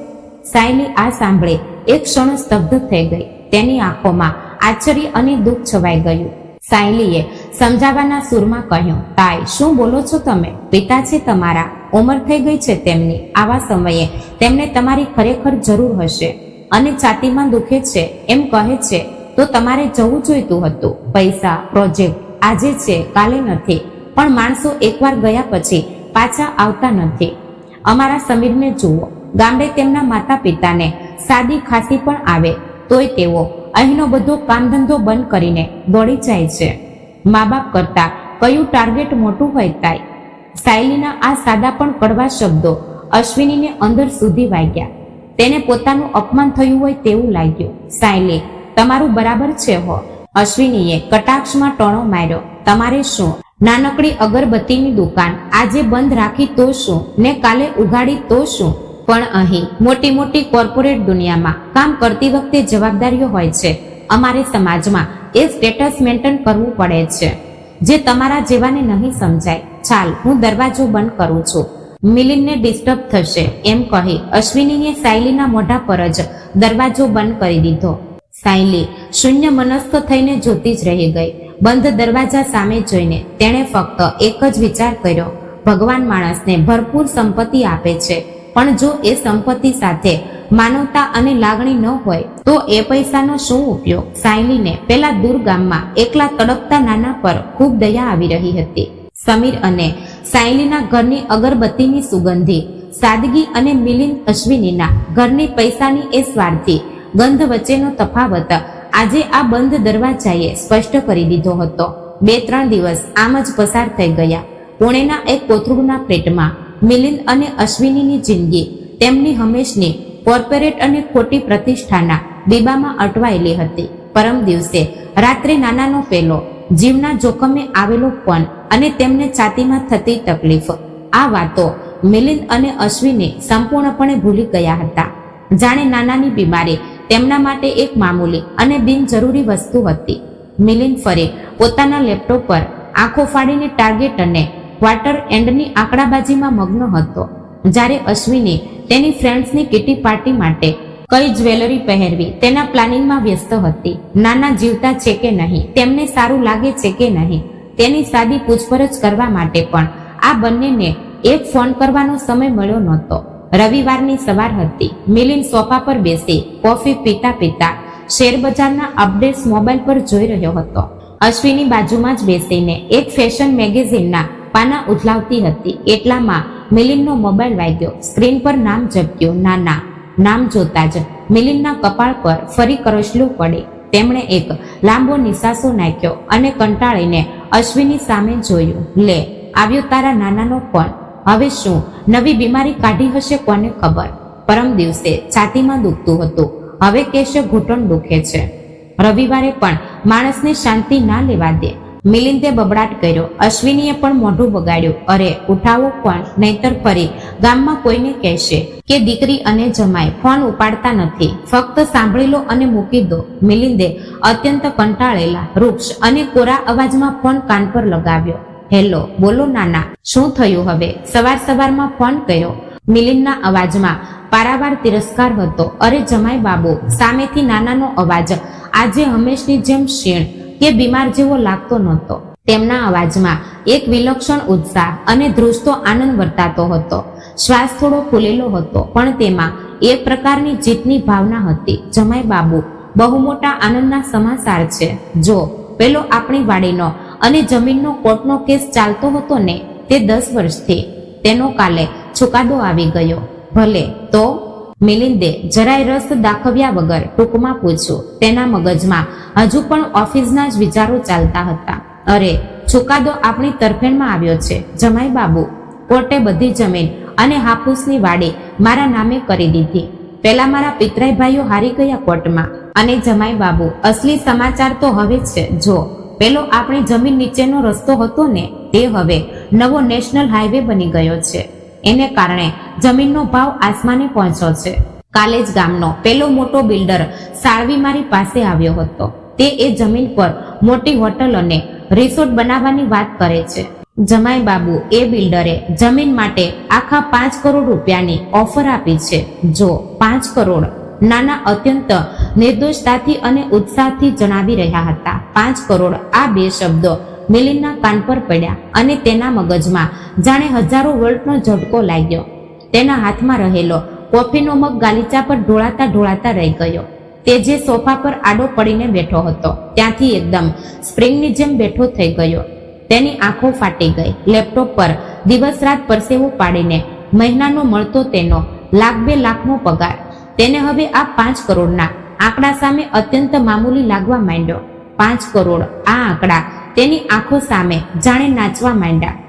સાયલી આ સાંભળે એક ક્ષણ સ્તબ્ધ થઈ ગઈ. તેની આંખોમાં આશ્ચર્ય અને દુઃખ છવાઈ ગયું. સાયલીએ સમજાવવાના સૂરમાં કહ્યું, તાઈ, શું બોલો છો તમે? પિતા છે તમારા, ઉંમર થઈ ગઈ છે તેમની. આવા સમયે તેમને તમારી ખરેખર જરૂર હશે. અને છાતીમાં દુખે છે એમ કહે છે તો તમારે જવું જોઈતું હતું. પૈસા, પ્રોજેક્ટ આજે છે, કાલે નથી. પણ માણસો એકવાર ગયા પછી પાછા આવતા નથી. અમારા સમીરને જુઓ, ગામડે તેમના માતા પિતાને સાદી ખાંસી પણ આવે તોય તેઓ અહીંનો બધો કામધંધો બંધ કરીને દોડી જાય છે. મા બાપ કરતા કયું ટાર્ગેટ મોટું હોય તાઈ? સાયલીના આ સાદા પણ કડવા શબ્દો અશ્વિનીને અંદર સુધી વાગ્યા. તેને પોતાનું અપમાન થયું હોય તેવું લાગ્યું. સાયલી, તમારું બરાબર છે હો. અશ્વિનીએ કટાક્ષમાં ટોણો માર્યો. તમારે શું? નાનકડી અગરબત્તીની દુકાન આજે બંધ રાખી તો શું, ને કાલે ઉઘાડી તો શું? પણ અહીં મોટી મોટી કોર્પોરેટ દુનિયામાં કામ કરતી વખતે જવાબદારીઓ હોય છે. અમારે સમાજમાં એ સ્ટેટસ મેન્ટેન કરવું પડે છે, જે તમારા જેવાને નહીં સમજાય. ચાલ, હું દરવાજો બંધ કરું છું. મિલિંદને ડિસ્ટર્બ થશે એમ કહી અશ્વિનીએ સાયલીના મોઢા પર જ દરવાજો બંધ કરી દીધો. સાયલી શૂન્ય મનસ્ક થઈને જોતી જ રહી ગઈ. બંધ દરવાજા સામે જોઈને તેણે ફક્ત એક જ વિચાર કર્યો, ભગવાન માણસને ભરપૂર સંપત્તિ આપે છે, પણ જો એ સંપત્તિ સાથે માનવતા અને લાગણી ન હોય તો એ પૈસાનો શું ઉપયોગ? સાયલીને પેલા દૂર ગામમાં એકલા તડપતા નાના પર ખૂબ દયા આવી રહી હતી. સમીર અને સાયલીના ઘરની અગરબત્તીની સુગંધી, સાદગી અને મિલિંદ અશ્વિનીના ઘરની પૈસાની એ સ્વાર્થી ગંધ વચ્ચેનો તફાવત આજે આ બંધ દરવાજાએ સ્પષ્ટ કરી દીધો હતો. 2-3 દિવસ આમ જ પસાર થઈ ગયા. પુણેના એક કોથળુના પેટમાં મિલિંદ અને અશ્વિનીની જિંદગી તેમની હંમેશની કોર્પોરેટ અને ખોટી પ્રતિષ્ઠાના બીબામાં અટવાયેલી હતી. પરમ દિવસે રાત્રે નાનાનો પેલો જીવના જોખમે આવેલો ફોન અને તેમને છાતીમાં થતી તકલીફ, આ વાતો મિલિંદ અને અશ્વિની સંપૂર્ણપણે ભૂલી ગયા હતા. જાણે નાનાની બીમારી તેમના માટે એક મામૂલી અને બિનજરૂરી વસ્તુ હતી. મિલિંદ ફરી પોતાના લેપટોપ પર આંખો ફાડીને ટાર્ગેટ અને ક્વાર્ટર એન્ડની આંકડાબાજીમાં મગ્ન હતો, જ્યારે અશ્વિની તેની ફ્રેન્ડ્સની કિટી પાર્ટી માટે કઈ જ્વેલરી પહેરવી તેના પ્લાનિંગમાં વ્યસ્ત હતી. નાના જીવતા છે કે નહીં, તેમને સારું લાગે છે કે નહીં, તેની સાદી પૂછપરછ કરવા માટે પણ આ બંનેને એક ફોન કરવાનો સમય મળ્યો નહોતો. રવિવારની સવાર હતી. મિલિંદ સોફા પર બેસી કોફી પીતા પીતા શેરબજારના અપડેટ્સ મોબાઈલ પર જોઈ રહ્યો હતો. અશ્વિની બાજુમાં જ બેસીને એક ફેશન મેગેઝિનના પાના ઉથલાવતી હતી. એટલામાં મિલિંદનો મોબાઈલ વાગ્યો. સ્ક્રીન પર નામ ઝબક્યું, નાના. નામ જોતા જ મિલિંદના કપાળ પર ફરી કરચલું પડી. તેમણે એક લાંબો નિસાસો નાખ્યો અને કંટાળીને અશ્વિની સામે જોયું. લે, આવ્યો તારા નાનાનો ફોન. હવે શું નવી બીમારી કાઢી હશે કોને ખબર. પરમ દિવસે છાતીમાં દુખતું હતું, હવે કહેશે ઘૂંટણ દુખે છે. રવિવારે પણ માણસને શાંતિ ના લેવા દે. મિલિંદે બબડાટ કર્યો. અશ્વિનીએ પણ મોઢું બગાડ્યું. અરે ઉઠાવો ફોન, નહીતર ફરી ગામમાં કોઈને કહેશે કે દીકરી અને જમાઈ ફોન ઉપાડતા નથી. ફક્ત સાંભળી લો અને મૂકી દો. મિલિંદે અત્યંત કંટાળેલા, વૃક્ષ અને કોરા અવાજમાં ફોન કાન પર લગાવ્યો. હેલો, બોલો નાના, શું થયું હવે? સવાર સવારમાં ફોન કર્યો. મિલિંદના અવાજમાં પારાવાર તિરસ્કાર હતો. અરે જમાઈ બાબુ, સામેથી નાનાનો અવાજ આજે હંમેશની જેમ ક્ષીણ કે બીમાર જેવો લાગતો નહોતો. તેમના અવાજમાં એક વિલક્ષણ ઉત્સાહ અને ધ્રુજતો આનંદ વર્તાતો હતો. શ્વાસ થોડો ફૂલેલો હતો, પણ તેમાં એક પ્રકારની જીતની ભાવના હતી. જમાઈ બાબુ, બહુ મોટા આનંદના સમાચાર છે. જો પેલો આપણી વાડીનો અને જમીનનો કોર્ટનો કેસ ચાલતો હતો ને, તે 10 વર્ષથી, તેનો કાલે ચુકાદો આવી ગયો. ભલે તો? મિલિંદે જરાય રસ દાખવ્યા વગર ટૂંકમાં પૂછ્યું. તેના મગજમાં હજુ પણ ઓફિસના જ વિચારો ચાલતા હતા. અરે, ચુકાદો આપણી તરફેણમાં આવ્યો છે જમાઈ બાબુ. કોર્ટે બધી જમીન અને હાફૂસની વાડી મારા નામે કરી દીધી. પેલા મારા પિતરાઈ ભાઈઓ હારી ગયા કોર્ટમાં. અને જમાઈ બાબુ, અસલી સમાચાર તો હવે છે. જો પેલો આપણી જમીન નીચેનો રસ્તો હતો ને, તે હવે નવો નેશનલ હાઈવે બની ગયો છે. એને કારણે જમીનનો ભાવ આસમાને પહોંચ્યો છે. કાલે જ ગામનો પેલો મોટો બિલ્ડર સાળવી મારી પાસે આવ્યો હતો. તે એ જમીન પર મોટી હોટલ અને રિસોર્ટ બનાવવાની વાત કરે છે. જમાઈ બાબુ, એ બિલ્ડરે જમીન માટે આખા 5 કરોડ રૂપિયાની ઓફર આપી છે. જો 5 કરોડ, નાના અત્યંત નિર્દોષતાથી અને ઉત્સાહથી જણાવી રહ્યા હતા. 5 કરોડ, આ 2 શબ્દો મિલિંદના કાન પર પડ્યા અને તેના મગજમાં જાણે હજારો વોલ્ટનો ઝટકો લાગ્યો. તેના હાથમાં રહેલો કોફીનો મગ ગાલીચા પર ઢોળાતા ઢોળાતા રહી ગયો. તે જે સોફા પર આડો પડીને બેઠો હતો, ત્યાંથી એકદમ સ્પ્રિંગની જેમ બેઠો થઈ ગયો. તેની આંખો ફાટી ગઈ. લેપટોપ પર દિવસ રાત પરસેવો પાડીને મહિનાનો મળતો તેનો 1,00,000-2 લાખનો પગાર તેને હવે આ 5 કરોડના આંકડા સામે અત્યંત મામૂલી લાગવા માંડ્યો. 5 કરોડ, આ આંકડા તેની આંખો સામે જાણે નાચવા માંડ્યા.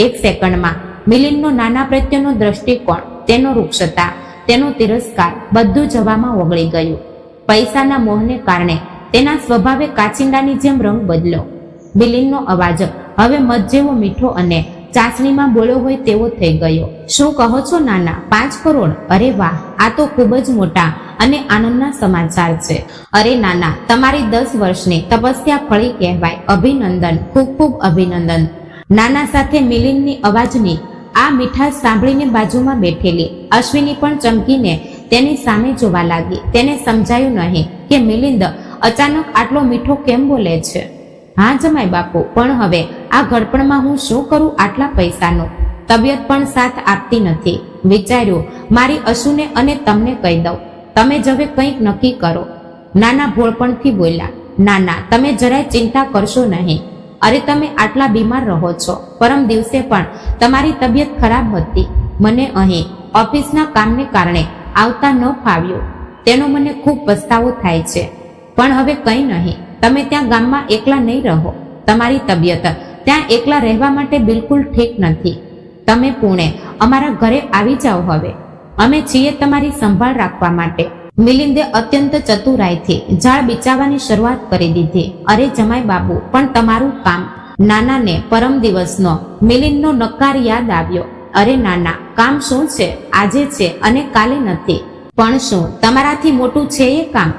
એક સેકન્ડમાં મિલિંદનો નાના પ્રત્યેનો દ્રષ્ટિકોણ, તેનો રૂક્ષતા, તેનો તિરસ્કાર બધું જવામાં ઓગળી ગયું. પૈસાના મોહને કારણે તેના સ્વભાવે કાચિંડાની જેમ રંગ બદલ્યો. મિલિંદનો અવાજ હવે મધ જેવો મીઠો અને ચાસણીમાં બોલ્યો હોય તેવો થઈ ગયો. શું કહો છો નાના? 5 કરોડ? અરે વાહ, આ તો ખૂબ જ મોટા અને આનંદના સમાચાર છે. અરે નાના, તમારી 10 વર્ષની તપસ્યા ફળી કહેવાય. અભિનંદન, ખૂબ ખૂબ અભિનંદન. નાના સાથે મિલિંદની અવાજની આ મીઠાશ સાંભળીને બાજુમાં બેઠેલી અશ્વિની પણ ચમકીને તેની સામે જોવા લાગી. તેને સમજાયું નહીં કે મિલિંદ અચાનક આટલો મીઠો કેમ બોલે છે. હા જમાઈ બાપુ, પણ હવે આ ઘડપણમાં હું શું કરું આટલા પૈસાનું? તબિયત પણ સાથ આપતી નથી. વિચાર્યું મારી અશુને અને તમને કહી દઉં. તમે જ હવે કંઈક નક્કી કરો. નાના ભોળપણથી બોલ્યા. નાના, તમે જરાય ચિંતા કરશો નહીં. અરે, તમે આટલા બીમાર રહો છો. પરમ દિવસે પણ તમારી તબિયત ખરાબ હતી. મને અહીં ઓફિસના કામને કારણે આવતા ન ફાવ્યું. તેનો મને ખૂબ પસ્તાવો થાય છે. પણ હવે કંઈ નહીં. તમે ત્યાં ગામમાં એકલા નહીં રહો. તમારી તબિયત ત્યાં એકલા રહેવા માટે બિલકુલ ઠીક નથી. તમે પુણે અમારા ઘરે આવી જાઓ. હવે અમે છીએ તમારી સંભાળ રાખવા માટે. મિલિંદે અત્યંત ચતુરાઈથી ઝાડ બિચાવવાની શરૂઆત કરી દીધી. અરે જમાઈ બાબુ, પણ તમારું કામ. નાનાને પરમ દિવસનો મિલિંદનો નકાર યાદ આવ્યો. અરે નાના, કામ શું છે? આજે છે અને કાલે નથી. પણ શું તમારાથી મોટું છે એ કામ?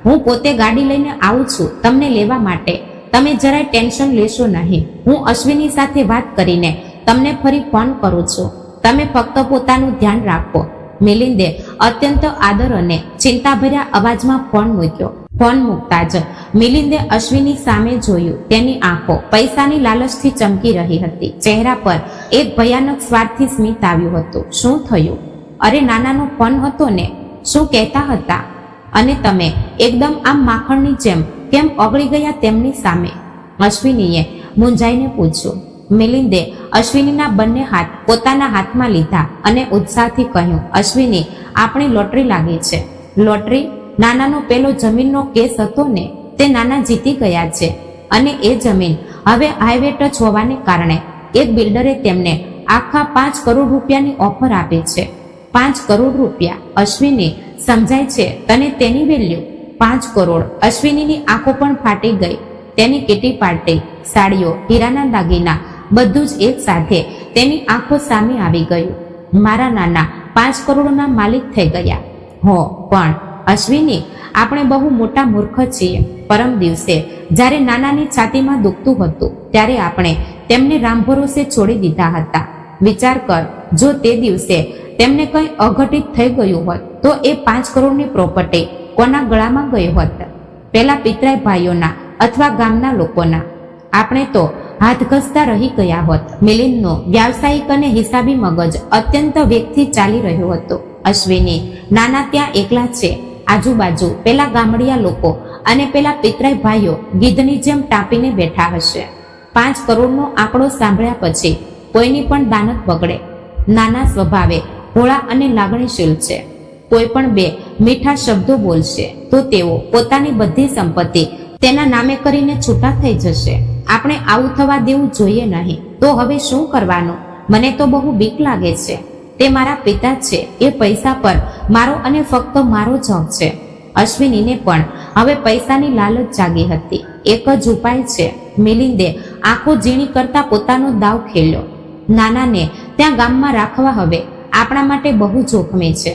હું પોતે ગાડી લઈને આવું છું તમને લેવા માટે. તમે જરાય ટેન્શન લેશો નહીં. હું અશ્વિની સાથે વાત કરીને તમને ફરી ફોન કરું છું. તમે ફક્ત પોતાનું ધ્યાન રાખો. મિલિંદે અત્યંત આદર અને ચિંતાભર્યા અવાજમાં ફોન મૂક્યો. ફોન મૂકતા જ મિલિંદે અશ્વિની સામે જોયું. તેની આંખો પૈસાની લાલચથી ચમકી રહી હતી. ચહેરા પર એક ભયાનક સ્વાર્થી સ્મિત આવ્યું હતું. શું થયું? અરે, નાનાનો ફોન હતો ને. શું કહેતા હતા? અને તમે એકદમ આમ માખણની જેમ કેમ ઓગળી ગયા તેમની સામે? અશ્વિનીએ મૂંઝાઈને પૂછ્યું. મિલિંદે અશ્વિનીના બંને હાથ પોતાના હાથમાં લીધા અને ઉત્સાહથી કહ્યું, અશ્વિની, આપણી લોટરી લાગી છે. લોટરી? નાનાનો પેલો જમીનનો કેસ હતો ને, તે નાના જીતી ગયા છે. અને એ જમીન હવે હાઈવે ટચ હોવાને કારણે એક બિલ્ડરે તેમને આખા 5 કરોડ રૂપિયાની ઓફર આપી છે. 5 કરોડ રૂપિયા? અશ્વિની, સમજાય છે તને તેની વેલ્યુ? 5 કરોડ. અશ્વિનીની આંખો પણ ફાટી ગઈ. તેની કીટી પાર્ટી, સાડીઓ, હીરાના દાગીના બધું જ એક સાથે તેની આંખો સામે આવી ગયું. મારા નાના 5 કરોડના માલિક થઈ ગયા. હો, પણ અશ્વિની, આપણે બહુ મોટા મૂર્ખ છીએ. પરમ દિવસે જ્યારે નાનાની છાતીમાં દુખતું હતું ત્યારે આપણે તેમને રામ ભરોસે છોડી દીધા હતા. વિચાર કર, જો તે દિવસે તેમને કંઈ અઘટિત થઈ ગયું હોત તો એ 5 કરોડની પ્રોપર્ટી કોના ગળામાં ગઈ હોત? પેલા પિતરાઈ ભાઈઓના અથવા ગામના લોકોના. આપણે તો હાથ ઘસતા રહી ગયા હોત. મિલિંદનો વ્યાવસાયિક અને હિસાબી મગજ અત્યંત વેગથી ચાલી રહ્યો હતો. અશ્વિની, નાના ત્યાં એકલા છે. આજુબાજુ પેલા ગામડિયા લોકો અને પેલા પિતરાઈ ભાઈઓ ગીધની જેમ ટાંપીને બેઠા હશે. 5 કરોડનો આંકડો સાંભળ્યા પછી કોઈની પણ દાનત બગડે. નાના સ્વભાવે ભોળા અને લાગણીશીલ છે. કોઈ પણ 2 મીઠા શબ્દો બોલશે તો તેઓ પોતાની બધી સંપત્તિ તેના નામે કરીને છૂટા થઈ જશે. આપણે આવું થવા દેવું જોઈએ નહીં. તો હવે શું કરવાનું? મને તો બહુ બીક લાગે છે. તે મારા પિતા છે. એ પૈસા પર મારો અને ફક્ત મારો જ હક છે. અશ્વિનીને પણ હવે પૈસાની લાલચ જાગી હતી. એક જ ઉપાય છે. મિલિંદે આંખો ઝીણી કરતા પોતાનો દાવ ખેલ્યો. નાનાને ત્યાં ગામમાં રાખવા હવે આપણા માટે બહુ જોખમી છે.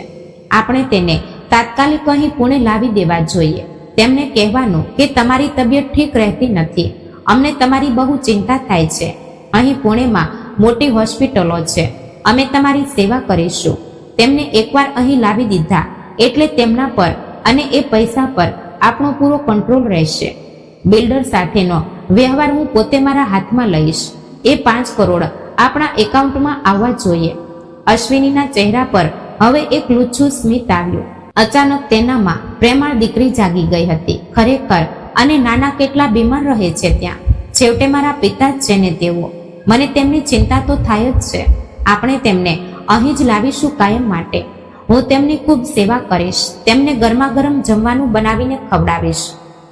આપણે તેને તાત્કાલિક અહીં પુણે લાવી દેવા જોઈએ. તેમને કહેવાનું કે તમારી તબિયત ઠીક રહેતી નથી. અમને તમારી બહુ ચિંતા થાય છે. અહીં પુણેમાં મોટી હોસ્પિટલો છે. અમે તમારી સેવા કરીશું. તેમને એકવાર અહીં લાવી દીધા એટલે તેમના પર અને એ પૈસા પર આપણો પૂરો કંટ્રોલ રહેશે. બિલ્ડર સાથેનો વ્યવહાર હું પોતે મારા હાથમાં લઈશ. એ 5 કરોડ આપણા એકાઉન્ટમાં આવવા જોઈએ. અશ્વિનીના ચહેરા પર હવે એક લુચ્છું સ્મિત આવ્યું. અચાનક તેનામાં પ્રેમાળ દીકરી જાગી ગઈ હતી. ખરેખર અને નાના કેટલા બીમાર રહે છે ત્યાં. છેવટે મારા પિતા જ છે ને તેઓ. મને તેમની ચિંતા તો થાય જ છે. આપણે તેમને અહીં જ લાવીશું કાયમ માટે. હું તેમની ખૂબ સેવા કરીશ. તેમને ગરમા ગરમ જમવાનું બનાવીને ખવડાવીશ.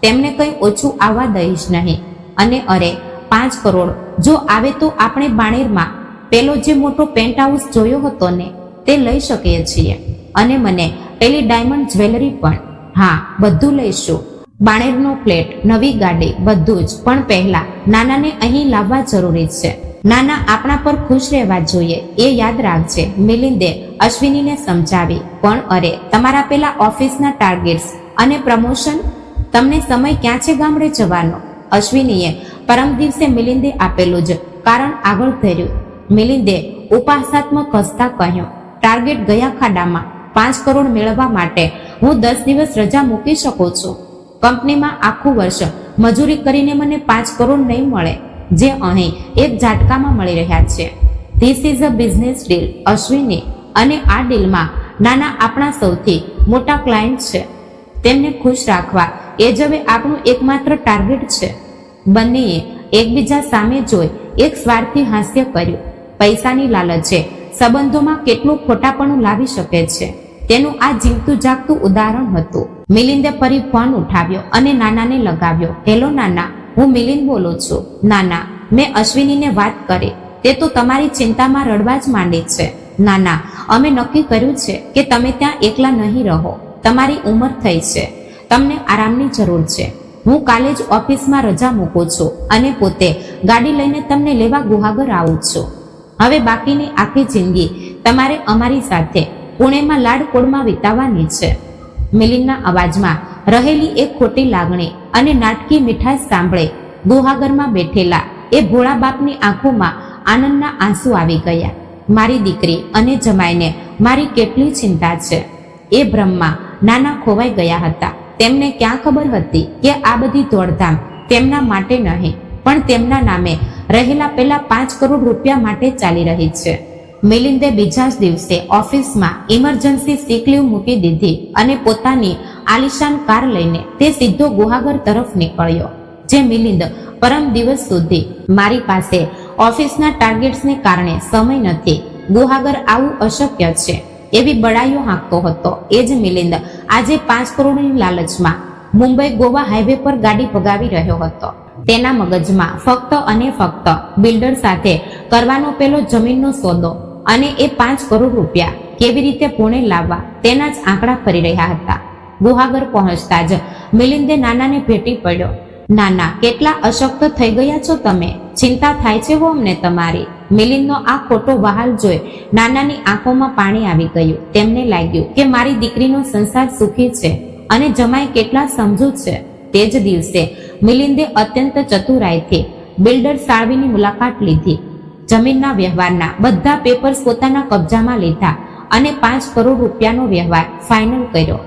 તેમને કંઈ ઓછું આવવા દઈશ નહીં. અને અરે 5 કરોડ જો આવે તો આપણે બાણેરમાં પેલો જે મોટો પેન્ટ હાઉસ જોયો હતો ને તે લઈ શકીએ છીએ. અને મને પેલી ડાયમંડ જ્વેલરી પણ. હા, બધું લઈશું. બાણેરનો ફ્લેટ, નવી ગાડી, બધું જ. પણ પહેલા નાનાને અહીં લાવવા જરૂરી છે. નાના આપણા પર ખુશ રહેવા જોઈએ એ યાદ રાખજે. મિલિંદે અશ્વિનીને સમજાવી. પણ અરે તમારા પેલા ઓફિસના ટાર્ગેટ્સ અને પ્રમોશન, તમને સમય ક્યાં છે ગામડે જવાનો? અશ્વિનીએ પરમ દિવસે મિલિંદે આપેલું જ કારણ આગળ ધર્યું. મિલિંદે ઉપહાસાત્મક હસતા કહ્યું, ટાર્ગેટ ગયા ખાડામાં. 5 કરોડ મેળવવા માટે હું 10 દિવસ રજા મૂકી શકું છું. કંપનીમાં આખું વર્ષ મજૂરી કરીને મને 5 કરોડ નહીં મળે જે અહીં એક ઝાટકામાં મળી રહ્યા છે. This is a business deal Ashwini. અને આ ડીલમાં નાના આપણા સૌથી મોટા ક્લાયન્ટ છે. તેમને ખુશ રાખવા એ જ હવે આપણું એકમાત્ર ટાર્ગેટ છે. બંનેએ એકબીજા સામે જોઈ એક સ્વાર્થી હાસ્ય કર્યું. પૈસાની લાલચે સંબંધોમાં કેટલું ખોટાપણું લાવી શકે છે તેનું આ જીવતું જાગતું ઉદાહરણ હતું. મિલિંદે ફરી ફોન ઉઠાવ્યો અને નાનાને લગાવ્યો. હેલો નાના, હું મિલિંદ બોલું છું. નાના, મેં અશ્વિનીને વાત કરી. તે તો તમારી ચિંતામાં રડવા જ માંડી છે. નાના, અમે નક્કી કર્યું છે કે તમે ત્યાં એકલા નહીં રહો. તમારી ઉંમર થઈ છે. તમને આરામની જરૂર છે. હું કાલે જ ઓફિસમાં રજા મૂકું છું અને પોતે ગાડી લઈને તમને લેવા ગુહાગર આવું છું. હવે બાકીની આખી જિંદગી તમારે અમારી સાથે પુણેમાં લાડકોડમાં વિતાવવાની છે. મિલિંદના અવાજમાં રહેલી એક ખોટી લાગણી અને નાટકી મીઠાશ સાંભળે ગુહાગરમાં બેઠેલા એ ભોળા બાપની આંખોમાં આનંદના આંસુ આવી ગયા. મારી દીકરી અને જમાઈને મારી કેટલી ચિંતા છે. એ ભ્રમમાં નાના ખોવાઈ ગયા હતા. તેમને ક્યાં ખબર હતી કે આ બધી દોડધામ તેમના માટે નહીં પણ તેમના નામે રહેલા પેલા 5 કરોડ રૂપિયા માટે ચાલી રહી છે. મિલિંદે બીજા જ દિવસે ઓફિસમાં ઇમરજન્સી સિક લીવ મૂકી દીધી અને પોતાની આલિશાન કાર લઈને તે સીધો ગુહાગર તરફ નીકળ્યો. જે મિલિંદ પરમ દિવસ સુધી મારી પાસે ઓફિસના ટાર્ગેટ્સને કારણે સમય નથી, ગુહાગર આવું અશક્ય છે એવી બડાઈઓ હાંકતો હતો. એ જ મિલિંદ આજે 5 કરોડની લાલચમાં મુંબઈ ગોવા હાઈવે પર ગાડી ભગાવી રહ્યો હતો. તેના મગજમાં ફક્ત અને ફક્ત બિલ્ડર સાથે કરવાનો પેલો જમીનનો સોદો અને એ 5 કરોડ રૂપિયા કેવી રીતે પુણે લાવવા તેના જ આંકડા ફરી રહ્યા હતા. ગુહાગર પહોંચતા જ મિલિંદે નાનાને ભેટી પડ્યો. નાના, કેટલા અશક્ત થઈ ગયા છો તમે. ચિંતા થાય છે હો અમને તમારી. મિલિંદનો આ ખોટો વહાલ જોઈ નાનાની આંખોમાં પાણી આવી ગયું. તેમને લાગ્યું કે મારી દીકરીનો સંસાર સુખી છે અને જમાઈ કેટલા સમજુ છે. તે જ દિવસે મિલિંદે અત્યંત ચતુરાઈથી બિલ્ડર સાળવીની મુલાકાત લીધી. જમીનના વ્યવહારના બધા પેપર્સ પોતાના કબજામાં લીધા અને 5 કરોડ રૂપિયાનો વ્યવહાર ફાઇનલ કર્યો.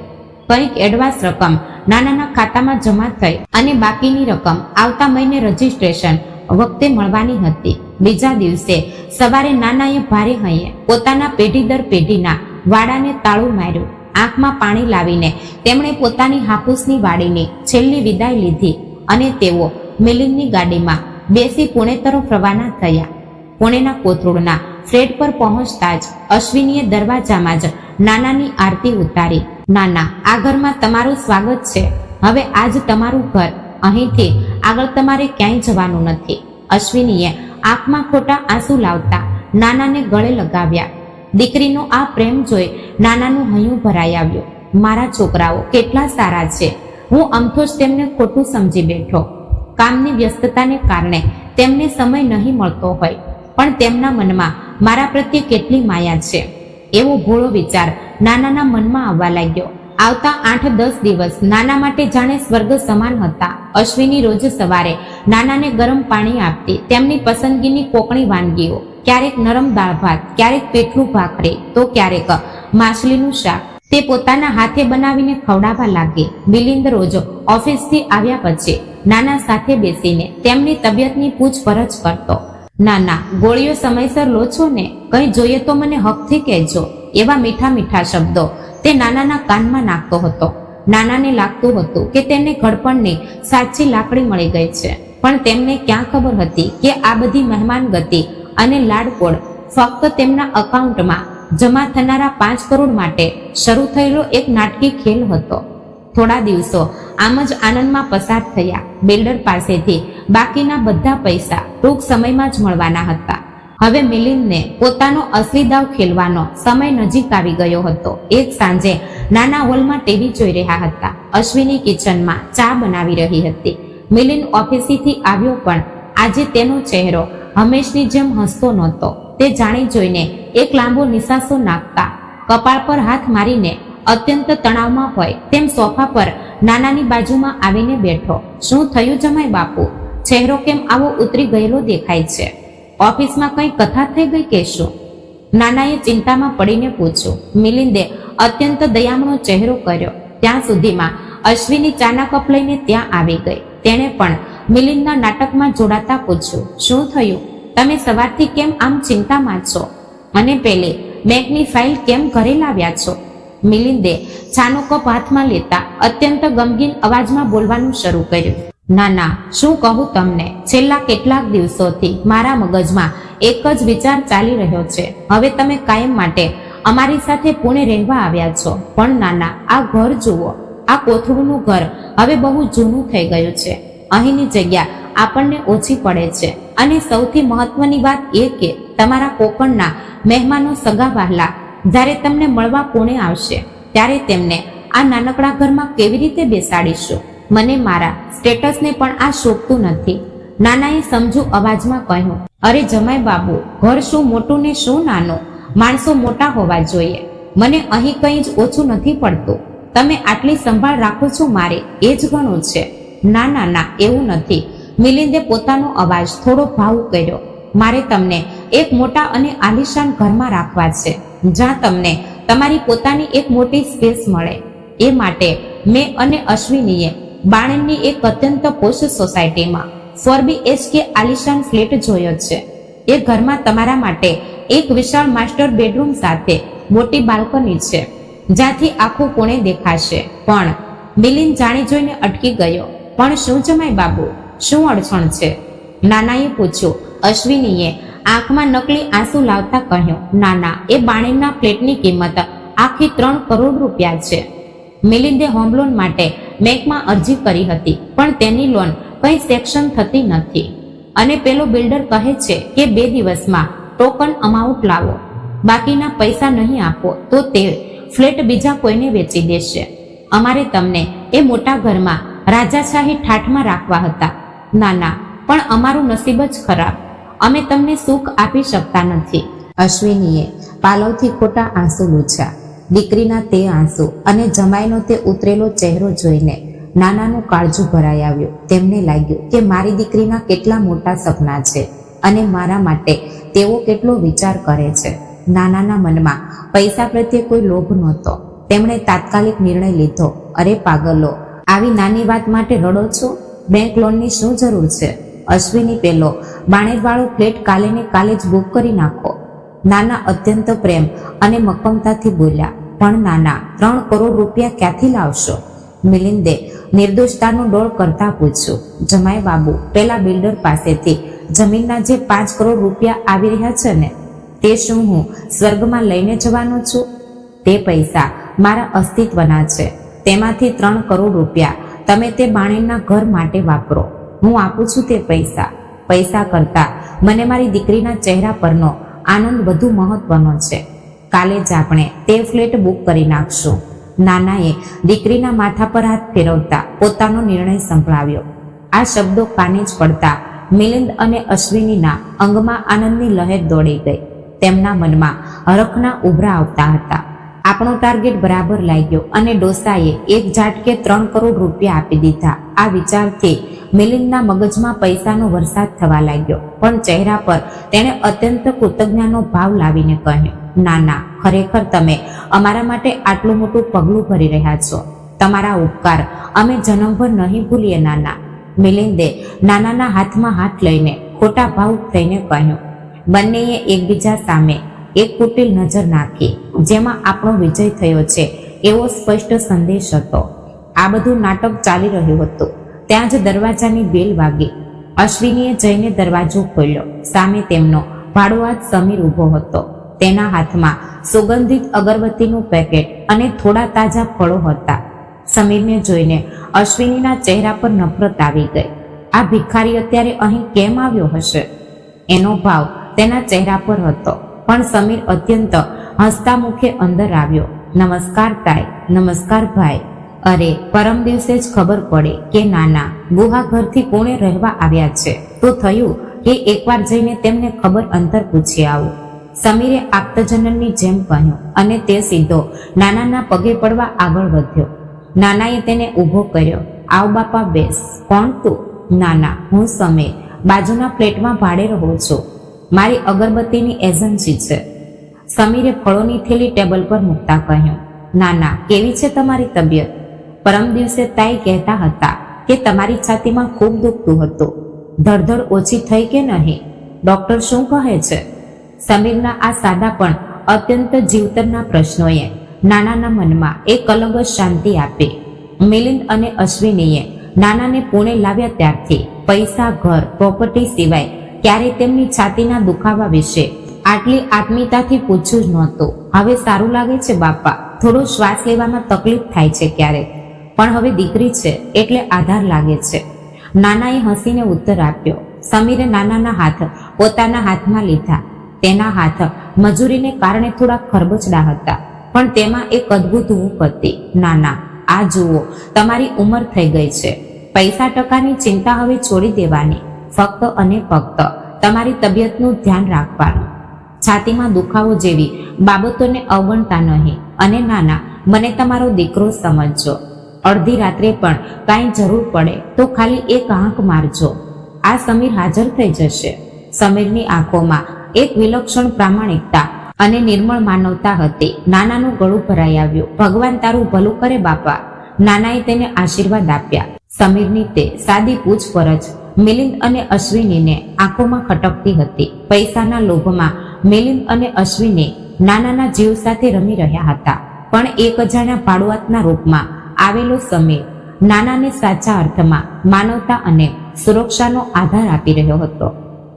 કંઈક એડવાન્સ રકમ નાનાના ખાતામાં જમા થઈ અને બાકીની રકમ આવતા મહિને રજીસ્ટ્રેશન વખતે મળવાની હતી. બીજા દિવસે સવારે નાનાએ ભારે હૈયે પોતાના પેઢી દર પેઢીના વાડાને તાળું માર્યું. આંખમાં પાણી લાવીને તેમણે પોતાની હાફૂસની વાડીની છેલ્લી વિદાય લીધી અને તેઓ મિલિંદની ગાડીમાં બેસી પુણે તરફ રવાના થયા. પુણેના કોથરૂડના ફ્લેટ પર પહોંચતા જ અશ્વિનીએ દરવાજામાં જ નાનાની આરતી ઉતારી. નાના, આ ઘરમાં તમારું સ્વાગત છે. હવે આજ તમારું ઘર. અહીંથી આગળ તમારે ક્યાંય જવાનું નથી. અશ્વિનીએ આંખમાં ખોટા આંસુ લાવતા નાનાને ગળે લગાવ્યા. દીકરીનો આ પ્રેમ જોઈ નાનાનું હૈયું ભરાઈ આવ્યું. મારા છોકરાઓ કેટલા સારા છે. હું અમથો જ તેમને ખોટું સમજી બેઠો. કામની વ્યસ્તતાને કારણે તેમને સમય નહીં મળતો હોય, પણ તેમના મનમાં મારા પ્રત્યે કેટલી માયા છે. એવો ભોળો વિચાર નાનાના મનમાં આવવા લાગ્યો. આવતા 8-10 દિવસ નાના માટે જાણે સ્વર્ગ સમાન હતા. અશ્વિની રોજ સવારે નાનાને ગરમ પાણી આપતી. તેમની પસંદગીની કોકણી વાનગીઓ, ક્યારેક નરમ દાળ ભાત, ક્યારેક પેટલું ભાખરી, તો ક્યારેક માછલીનું શાક તે પોતાના હાથે બનાવીને ખવડાવવા લાગી. મિલિંદ રોજ ઓફિસથી આવ્યા પછી નાના સાથે બેસીને તેમની તબિયતની પૂછપરછ કરતો. નાના, ગોળીઓ સમયસર લો છો ને? કંઈ જોઈએ તો મને હકથી કહેજો. એવા મીઠા મીઠા શબ્દો તે નાનાના કાનમાં નાખતો હતો. નાનાને લાગતું હતું કે તેને ઘડપણની સાચી લાકડી મળી ગઈ છે, પણ તેમને ક્યાં ખબર હતી કે આ બધી મહેમાન ગતિ અને લાડકોડ ફક્ત તેમના અકાઉન્ટમાં જમા થનારા 5 કરોડ માટે શરૂ થયેલો એક નાટકી ખેલ હતો. થોડા દિવસો આમ જ આનંદમાં પસાર થયા. બિલ્ડર પાસેથી બાકીના બધા પૈસા ટૂંક સમયમાં જ મળવાના હતા. હવે મિલિંદને પોતાનો અસલી દાવ ખેલવાનો સમય નજીક આવી ગયો હતો. એક સાંજે નાના હોલમાં ટીવી જોઈ રહ્યા હતા. અશ્વિની કિચનમાં ચા બનાવી રહી હતી. મિલિંદ ઓફિસથી આવ્યો, પણ આજે તેનો ચહેરો હંમેશની જેમ હસતો નહોતો. તે જાણી જોઈને એક લાંબો નિસાસો નાખતા કપાળ પર હાથ મારીને અત્યંત તણાવમાં હોય તેમ સોફા પર નાનાની બાજુમાં આવીને બેઠો. શું થયું જમાઈ બાપુ? ચહેરો કેમ આવો ઉતરી ગયેલો દેખાય છે? ઓફિસમાં કંઈ કથા થઈ ગઈ કે શું? નાનાએ ચિંતામાં પડીને પૂછ્યું. મિલિંદે અત્યંત દયામણો ચહેરો કર્યો. ત્યાં સુધીમાં અશ્વિની ચાના કપ લઈને ત્યાં આવી ગઈ. તેણે પણ મિલિંદના નાટકમાં જોડાતા પૂછ્યું, શું થયું? તમે સવારથી કેમ આમ ચિંતામાં છો? અને પેલી બેંકની ફાઇલ કેમ ઘરે લાવ્યા છો? મિલિંદે ચાનો કપ હાથમાં લેતા અત્યંત ગમગીન અવાજમાં બોલવાનું શરૂ કર્યું. નાના, શું કહું તમને? છેલ્લા કેટલાક દિવસોથી મારા મગજમાં એક જ વિચાર ચાલી રહ્યો છે. હવે તમે કાયમ માટે અમારી સાથે પુણે રહેવા આવ્યા છો, પણ નાના, આ ઘર જુઓ. આ કોથળુનું ઘર હવે બહુ જૂનું થઈ ગયું છે. અહીંની જગ્યા આપણને ઓછી પડે છે. અને સૌથી મહત્વની વાત એ કે તમારા કોકણના મહેમાનો સગા વહાલા જ્યારે તમને મળવા પુણે આવશે ત્યારે તેમને આ નાનકડા ઘરમાં કેવી રીતે બેસાડીશું? મને મારા સ્ટેટસને પણ આ શોભતું નથી. નાનાએ સમજુ અવાજમાં કહ્યું. અરે જમાઈ બાબુ, ઘર શું મોટું ને શું નાનું? માણસો મોટા હોવા જોઈએ. મને અહીં કંઈ જ ઓછું નથી પડતું. તમે આટલી સંભાળ રાખો છો મારે, એ જ ઘણું છે. ના ના ના, એવું નથી. મિલિંદે પોતાનો અવાજ થોડો ભાવ કર્યો. મારે તમને એક મોટા અને આલિશાન ઘરમાં રાખવા છે, જ્યાં તમને તમારી પોતાની એક મોટી સ્પેસ મળે. એ માટે મેં અને અશ્વિનીએ બાણની એક અત્યંત પોશ સોસાયટીમાં 4BHK આલિશાન ફ્લેટ જોયો છે. એ ઘરમાં તમારા માટે એક વિશાળ માસ્ટર બેડરૂમ સાથે મોટી બાલ્કની છે, જ્યાંથી આખું પુણે દેખાશે. પણ મિલિંદ જાણી જોઈને અટકી ગયો. પણ શું જમાઈ બાબુ, શું અડચણ છે? નાનાએ પૂછ્યું. અશ્વિનીએ આંખમાં નકલી આંસુ લાવતા કહ્યું. નાના, એ બાણેરના ફ્લેટની કિંમત આખી 3 કરોડ રૂપિયા છે. મિલિંદે હોમ લોન માટે બેંકમાં અરજી કરી હતી, પણ તેની લોન કંઈ સેક્શન થતી નથી. અને પેલો બિલ્ડર કહે છે કે 2 દિવસમાં ટોકન અમાઉન્ટ લાવો. બાકીના પૈસા નહીં આપો તો તે ફ્લેટ બીજા કોઈને વેચી દેશે. અમારે તમને એ મોટા ઘરમાં રાજાશાહી ઠાઠમાં રાખવા હતા. નાના, પણ અમારું નસીબ જ ખરાબ. અમે તમને સુખ આપી શકતા નથી. અશ્વિનીએ પાલવથી ખોટા આંસુ લૂછ્યા. દીકરીના તે આંસુ અને જમાઈનો તે ઉતરેલો ચહેરો જોઈને નાનાનું કાળજું ભરાઈ આવ્યું. તેમને લાગ્યું કે મારી દીકરીના કેટલા મોટા સપના છે અને મારા માટે તેઓ કેટલો વિચાર કરે છે. નાનાના મનમાં પૈસા પ્રત્યે કોઈ લોભ નહોતો. તેમણે તાત્કાલિક નિર્ણય લીધો. અરે પાગલો, આવી નાની વાત માટે રડો છો? બેંક લોનની શું જરૂર છે? અશ્વિની, પેલો બાણેરવાળો ફ્લેટ કાલે ને કાલે જ બુક કરી નાખો. નાના અત્યંત પ્રેમ અને મક્કમતાથી બોલ્યા. પણ નાના, 3 કરોડ રૂપિયા ક્યાંથી લાવશો? મિલિંદે નિર્દોષતાનો ડોળ કરતા પૂછ્યું. જમાઈ બાબુ, પેલા બિલ્ડર પાસેથી જમીનના જે 5 કરોડ રૂપિયા આવી રહ્યા છે ને, તે શું હું સ્વર્ગમાં લઈને જવાનો છું? તે પૈસા મારા અસ્તિત્વના છે. તેમાંથી 3 કરોડ રૂપિયા તમે તે બાણેરના ઘર માટે વાપરો. હું આપું છું તે પૈસા કરતા મને મારી દીકરીના ચહેરા પરનો આનંદ વધુ મહત્વનો છે. કાલે જ આપણે તે ફ્લેટ બુક કરી નાખશું. નાનાએ દીકરીના માથા પર હાથ ફેરવતા પોતાનો નિર્ણય સંભળાવ્યો. આ શબ્દો કાને જ પડતા મિલિંદ અને અશ્વિનીના અંગમાં આનંદની લહેર દોડી ગઈ. તેમના મનમાં હરખના ઉભરા આવતા હતા. આપણો ટાર્ગેટ બરાબર લાગ્યો અને ડોસાએ એક ઝાટકે 3 કરોડ રૂપિયા આપી દીધા. આ વિચારથી મિલિંદના મગજમાં પૈસાનો વરસાદ થવા લાગ્યો, પણ ચહેરા પર તેણે અત્યંત કૃતજ્ઞતાનો ભાવ લાવીને કહ્યું, નાના, ખરેખર તમે અમારા માટે આટલું મોટું પગલું ભરી રહ્યા છો. તમારા ઉપકાર અમે જન્મભર નહીં ભૂલીએ નાના. મિલિંદે નાનાના હાથમાં હાથ લઈને ખોટા ભાવુક થઈને કહ્યું. બંનેએ એકબીજા સામે એક કુટિલ નજર નાખી, જેમાં આપણો વિજય થયો છે એવો સ્પષ્ટ સંદેશ હતો. આ બધું નાટક ચાલી રહ્યું હતું. ત્યાં જ દરવાજાની બેલ વાગી. અશ્વિનીએ જઈને દરવાજો ખોલ્યો. સામે તેમનો ભાડુઆત સમીર ઊભો હતો. તેના હાથમાં સુગંધિત અગરબત્તીનું પેકેટ અને થોડા તાજા ફળો હતા. સમીરને જોઈને અશ્વિનીના ચહેરા પર નફરત આવી ગઈ. આ ભિખારી અત્યારે અહીં કેમ આવ્યો હશે? એનો ભાવ તેના ચહેરા પર હતો. પણ સમીર અત્યંત હસતા મુખે અંદર આવ્યો. નમસ્કાર તાઈ, નમસ્કાર ભાઈ. અરે, પરમ દિવસે જ ખબર પડે કે નાના ગુહા ઘરથી કોણે રહેવા આવ્યા છે, તો થયું કે એકવાર જઈને તેમને ખબર અંતર પૂછી આવું. સમીરે આપ્તજનની જેમ કહ્યું અને તે સીધો નાનાના પગે પડવા આગળ વધ્યો. નાનાએ તેને ઊભો કર્યો. આવ બાપા, બેસ. કોણ તું? નાના, હું સમીર. બાજુના ફ્લેટમાં ભાડે રહું છું. મારી અગરબત્તીની એજન્સી છે. સમીરે ફળોની થેલી ટેબલ પર મૂકતા કહ્યું. નાના, કેવી છે તમારી તબિયત? પરમ દિવસે તાઈ કહેતા હતા કે તમારી છાતીમાં ખૂબ દુખતું હતું. ધડધડ ઓછી થઈ કે નહીં? ડોક્ટર શું કહે છે? સમીરના આ સાદા પણ અત્યંત જીવતરના પ્રશ્નોએ નાનાના મનમાં એક અલગ જ શાંતિ આપી. મિલિંદ અને અશ્વિનીએ નાનાને પુણે લાવ્યા ત્યારથી પૈસા, ઘર, પ્રોપર્ટી સિવાય ક્યારેય તેમની છાતીના દુખાવા વિશે આટલી આત્મીયતાથી પૂછ્યું જ નહોતું. હવે સારું લાગે છે બાપા. થોડો શ્વાસ લેવામાં તકલીફ થાય છે ક્યારેક, પણ હવે દીકરી છે એટલે આધાર લાગે છે. નાનાએ હસીને ઉત્તર આપ્યો. સમીરે નાનાના હાથ પોતાના હાથમાં લીધા. તેના હાથ મજૂરીને કારણે થોડા ખરબચડા હતા, પણ તેમાં એક અદ્ભુત હૂંફ હતી. નાના, આ જુઓ, તમારી ઉંમર થઈ ગઈ છે. પૈસા ટકાની ચિંતા હવે છોડી દેવાની. ફક્ત અને ફક્ત તમારી તબિયતનું ધ્યાન રાખવાનું. છાતીમાં દુખાવો જેવી બાબતોને અવગણતા નહીં. અને નાના, મને તમારો દીકરો સમજજો. અડધી રાત્રે પણ કાંઈ જરૂર પડે તો ખાલી એક આંખ મારજો. આ સમીર હાજર થઈ જશે. સમીરની આંખોમાં એક વિલક્ષણ પ્રામાણિકતા અને નિર્મળ માનવતા હતી. નાનાનું ગળું ભરાઈ આવ્યું. ભગવાન તારું ભલું કરે બાપા. નાનાએ તેને આશીર્વાદ આપ્યા. સમીરની તે સાદી પૂછપરછ મિલિંદ અને અશ્વિનીને આંખોમાં ખટકતી હતી. પૈસાના લોભમાં મિલિંદ અને અશ્વિની નાનાના જીવ સાથે રમી રહ્યા હતા, પણ એક અજાણ્યા ભાડુઆતના રૂપમાં આવેલો સમીર નાનાને સાચા અર્થમાં માનવતા અને સુરક્ષાનો આધાર આપી રહ્યો હતો.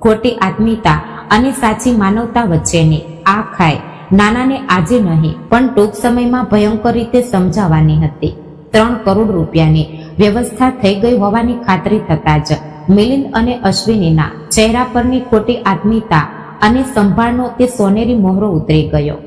ખોટી આત્મીયતા અને સાચી માનવતા વચ્ચેની આ ખાઈ નાનાને આજે નહીં પણ ટૂંક સમયમાં ભયંકર રીતે સમજાવવાની હતી. 3 કરોડ રૂપિયાની વ્યવસ્થા થઈ ગઈ હોવાની ખાતરી થતાં જ મિલિંદ અને અશ્વિનીના ચહેરા પરની ખોટી આત્મીયતા અને સંભાળનો તે સોનેરી મોહરો ઉતરી ગયો.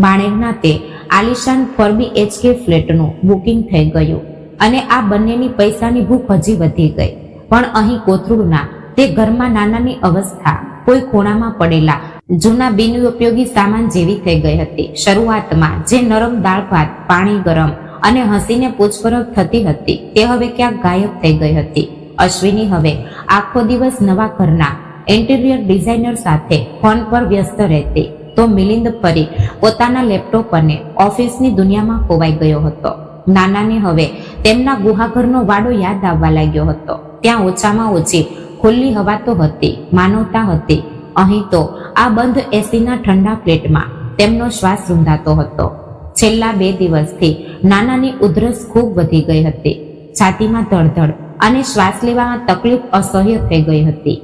બાણેરના તે આલિશાન 4 BHK ફ્લેટનું બુકિંગ થઈ ગયું અને આ બંનેની પૈસાની ભૂખ હજી વધી ગઈ. પણ અહીં કોથરૂડના તે ઘરમાં નાનાની અવસ્થા કોઈ ખૂણામાં પડેલા જૂના બિનઉપયોગી સામાન જેવી થઈ ગઈ હતી. શરૂઆતમાં જે નરમ દાળ ભાત, પાણી ગરમ અને હસીને પૂછપરછ થતી હતી, તે હવે ક્યાંક ગાયબ થઈ ગઈ હતી. અશ્વિની હવે આખો દિવસ નવા ઘરના ઇન્ટિરિયર ડિઝાઇનર સાથે ફોન પર વ્યસ્ત રહેતી, તો મિલિંદ ફરી પોતાના લેપટોપ અને ઓફિસની દુનિયામાં ખોવાઈ ગયો હતો. નાનાને હવે તેમના ગુહાઘરનો વાડો યાદ આવવા લાગ્યો હતો. ત્યાં ઓછામાં ઓછી ખુલ્લી હવા તો હતી, માનવતા હતી. અહીં તો આ બંધ એસીના ઠંડા ફ્લેટમાં તેમનો શ્વાસ રૂંધાતો હતો. છેલ્લા 2 દિવસથી નાનાની ઉધરસ ખૂબ વધી ગઈ હતી. છાતીમાં ધડધડ અને શ્વાસ લેવામાં તકલીફ અસહ્ય થઈ ગઈ હતી.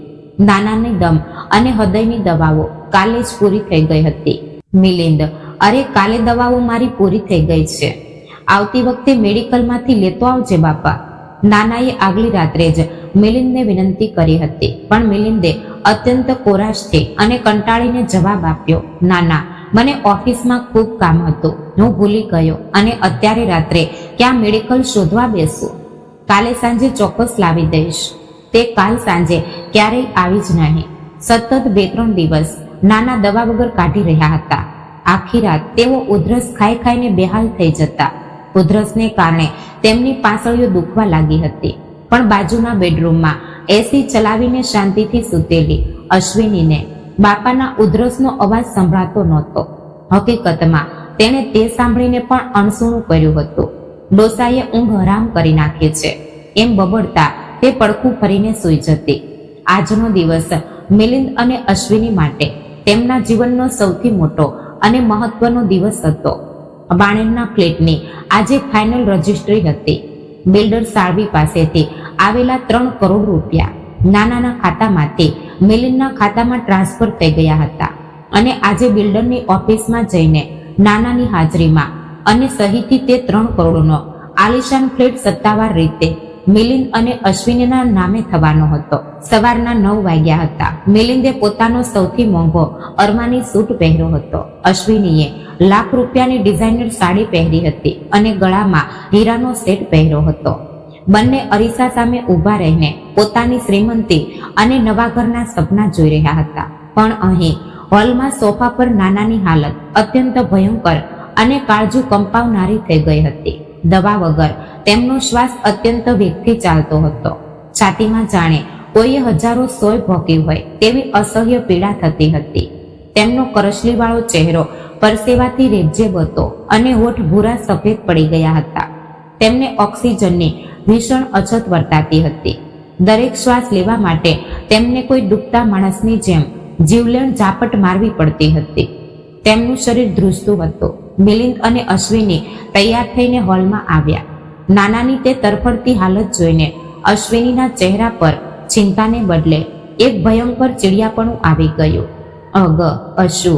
નાનાની દમ અને હૃદયની દવાઓ કાલે જ પૂરી થઈ ગઈ હતી. મિલિંદ, અરે કાલે દવાઓ મારી પૂરી થઈ ગઈ છે. આવતી વખતે મેડિકલમાંથી લેતો આવજે બાપા. નાનાએ આગલી રાત્રે જ મિલિંદને વિનંતી કરી હતી, પણ મિલિંદે અત્યંત કોરાશથી અને કંટાળીને જવાબ આપ્યો, નાના, મને ઓફિસમાં ખૂબ કામ હતું, હું ભૂલી ગયો અને અત્યારે રાત્રે ક્યાં મેડિકલ શોધવા બેસું? કાલે સાંજે ચોક્કસ લાવી દઈશ. તે કાલ સાંજે ક્યારેય આવી જ નહીં. સતત 2-3 દિવસ નાના દવા વગર કાઢી રહ્યા હતા. આખી રાત તેઓ ઉધરસ ખાઈ ખાઈને બેહાલ થઈ જતા. ઉધરસને કારણે તેમની પાંસળીઓ દુખવા લાગી હતી. પણ બાજુના બેડરૂમમાં એસી ચલાવીને શાંતિથી સૂતેલી અશ્વિનીને બાપાના ઉધરસનો અવાજ સંભળાતો નહોતો. હકીકતમાં તેણે તે સાંભળીને પણ અણસુણું કર્યું હતું. ડોસાએ ઊંઘ હરામ કરી નાખી છે એમ બબડતા તે પડખું ફરીને સૂઈ જતી. આજનો દિવસ મિલિંદ અને અશ્વિની માટે તેમના જીવનનો સૌથી મોટો અને મહત્વનો દિવસ હતો. બાણેરના ફ્લેટની આજે ફાઇનલ રજિસ્ટ્રી હતી. બિલ્ડર સાળવી પાસેથી આવેલા 3 કરોડ રૂપિયા નાનાના ખાતામાંથી મિલિંદના ખાતામાં ટ્રાન્સફર થઈ ગયા હતા અને આજે બિલ્ડરની ઓફિસમાં જઈને નાનાની હાજરીમાં અને સહીથી તે 3 કરોડનો આલિશાન ફ્લેટ સત્તાવાર રીતે મિલિંદ અને અશ્વિનીના નામે થવાનો હતો. સવારના 9 વાગ્યા હતા. મિલિંદે પોતાનો સૌથી મોંઘો અરમાની સૂટ પહેર્યો હતો. અશ્વિનીએ લાખ રૂપિયાની ડિઝાઇનર સાડી પહેરી હતી અને ગળામાં હીરાનો સેટ પહેર્યો હતો. બંને અરીસા સામે ઊભા રહીને પોતાની શ્રીમંતી અને નવા ઘરના સપના જોઈ રહ્યા હતા. પણ અહીં હોલમાં સોફા પર નાનાની હાલત અત્યંત ભયંકર અને કાળજુ કંપાવનારી થઈ ગઈ હતી. દવા વગર તેમનો શ્વાસ અત્યંત વેગથી ચાલતો હતો. છાતીમાં જાણે કોઈએ હજારો સોય ભોંકી હોય તેવી અસહ્ય પીડા થતી હતી. તેમનો કરચલીવાળો ચહેરો પરસેવાથી રેબજેબ હતો અને હોઠ ભૂરા સફેદ પડી ગયા હતા. તેમને ઓક્સિજનની ભીષણ અછત વર્તાતી હતી. દરેક શ્વાસ લેવા માટે તેમને કોઈ ડૂબતા માણસની જેમ જીવલેણ ઝાપટ મારવી પડતી હતી. તેમનું શરીર ધ્રુજતું હતું. મિલિંદ અને અશ્વિની તૈયાર થઈને હોલમાં આવ્યા. નાનાની તે તરફડતી હાલત જોઈને અશ્વિનીના ચહેરા પર ચિંતાને બદલે એક ભયંકર ચીડિયાપણું આવી ગયું. અગ, અશુ,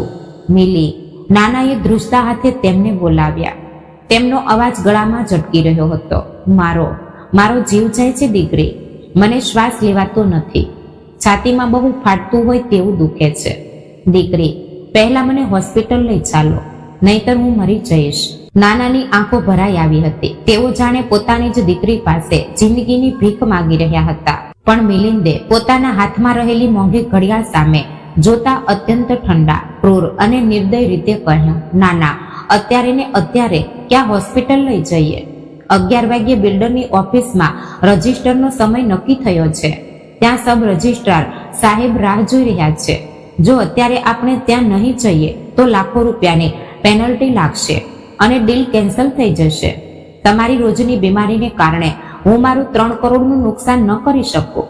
મિલી, નાનાએ ધ્રુજતા હાથે તેમને બોલાવ્યા. તેમનો અવાજ ગળામાં ઝટકી રહ્યો હતો. મારો જીવ જાય છે દીકરી, મને શ્વાસ લેવાતો નથી. છાતીમાં બહુ ફાટતું હોય તેવું દુખે છે. દીકરી, પહેલા મને હોસ્પિટલ લઈ ચાલો, નહીતર હું મરી જઈશ. નાનાની આંખો ભરાઈ આવી હતી. તેઓ જાણે પોતાની જ દીકરી પાસે જિંદગીની ભીખ માંગી રહ્યા હતા. પણ મિલિંદે પોતાના હાથમાં રહેલી મોંઘી ઘડિયાળ સામે જોતા અત્યંત ઠંડા, ક્રૂર અને નિર્દય રીતે કહ્યું, નાના, અત્યારે ને અત્યારે ક્યાં હોસ્પિટલ લઈ જઈએ? 11 વાગ્યે બિલ્ડરની ઓફિસમાં રજિસ્ટરનો સમય નક્કી થયો છે. ત્યાં સબ રજિસ્ટ્રાર સાહેબ રાહ જોઈ રહ્યા છે. જો અત્યારે આપણે ત્યાં નહીં જઈએ તો લાખો રૂપિયાની પેનલ્ટી લાગશે અને ડીલ કેન્સલ થઈ જશે. તમારી રોજની બીમારીને કારણે હું મારું 3 કરોડનું નુકસાન ન કરી શકું.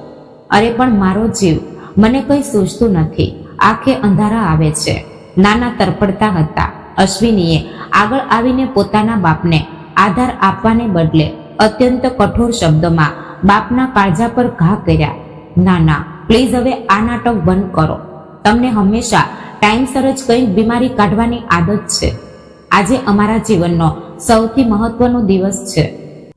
અરે પણ મારો જીવ, મને કંઈ સૂઝતું નથી. આંખે અંધારા આવે છે. નાના તરફડતા હતા. અશ્વિનીએ આગળ આવીને પોતાના બાપને આધાર આપવાને બદલે અત્યંત કઠોર શબ્દોમાં બાપના કાળજા પર ઘા કર્યા. નાના, પ્લીઝ હવે આ નાટક બંધ કરો. તમને હંમેશા ટાઈમસર જ કંઈક બીમારી કાઢવાની આદત છે. આજે અમારા જીવનનો સૌથી મહત્વનો દિવસ છે.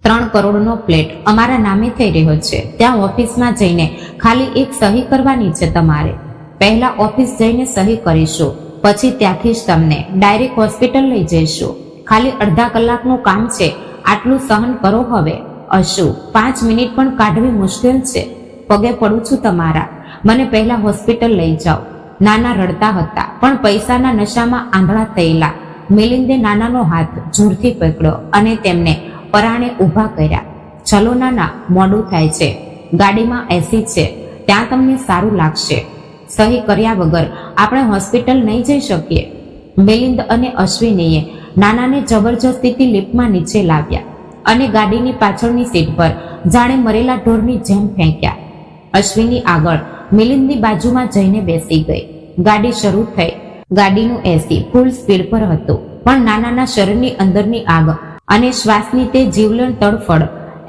3 કરોડનો ફ્લેટ અમારા નામે થઈ રહ્યો છે. ત્યાં ઓફિસમાં જઈને ખાલી એક સહી કરવાની છે તમારે. પહેલા ઓફિસ જઈને સહી કરીશું, પછી ત્યાંથી જ તમને ડાયરેક્ટ હોસ્પિટલ લઈ જઈશું. ખાલી અડધા કલાકનું કામ છે, આટલું સહન કરો હવે. અશુ, 5 મિનિટ પણ કાઢવી મુશ્કેલ છે. પગે પડું છું તમારા, મને પહેલા હોસ્પિટલ લઈ જાઓ. નાના રડતા હતા, પણ પૈસાના નશામાં આંધળા થયેલા મિલિંદે નાનાનો હાથ જોરથી પકડ્યો અને તેમને પરાણે ઊભા કર્યા. ચલો નાના, મોડું થાય છે. ગાડીમાં એસી છે, ત્યાં તમને સારું લાગશે. સહી કર્યા વગર આપણે હોસ્પિટલ નહીં જઈ શકીએ. મિલિંદ અને અશ્વિનીએ નાનાને જબરજસ્તીથી લિફ્ટમાં નીચે લાવ્યા અને ગાડીની પાછળની સીટ પર જાણે મરેલા ઢોરની જેમ ફેંક્યા. અશ્વિની આગળ મિલિંદની બાજુમાં જઈને બેસી ગઈ. ગાડી શરૂ થઈ. ગાડીનું એસી ફૂલ સ્પીડ પર હતું. પણ નાનાના શરીરની અંદરની આગ અને શ્વાસની તે જીવલેણ તડફડ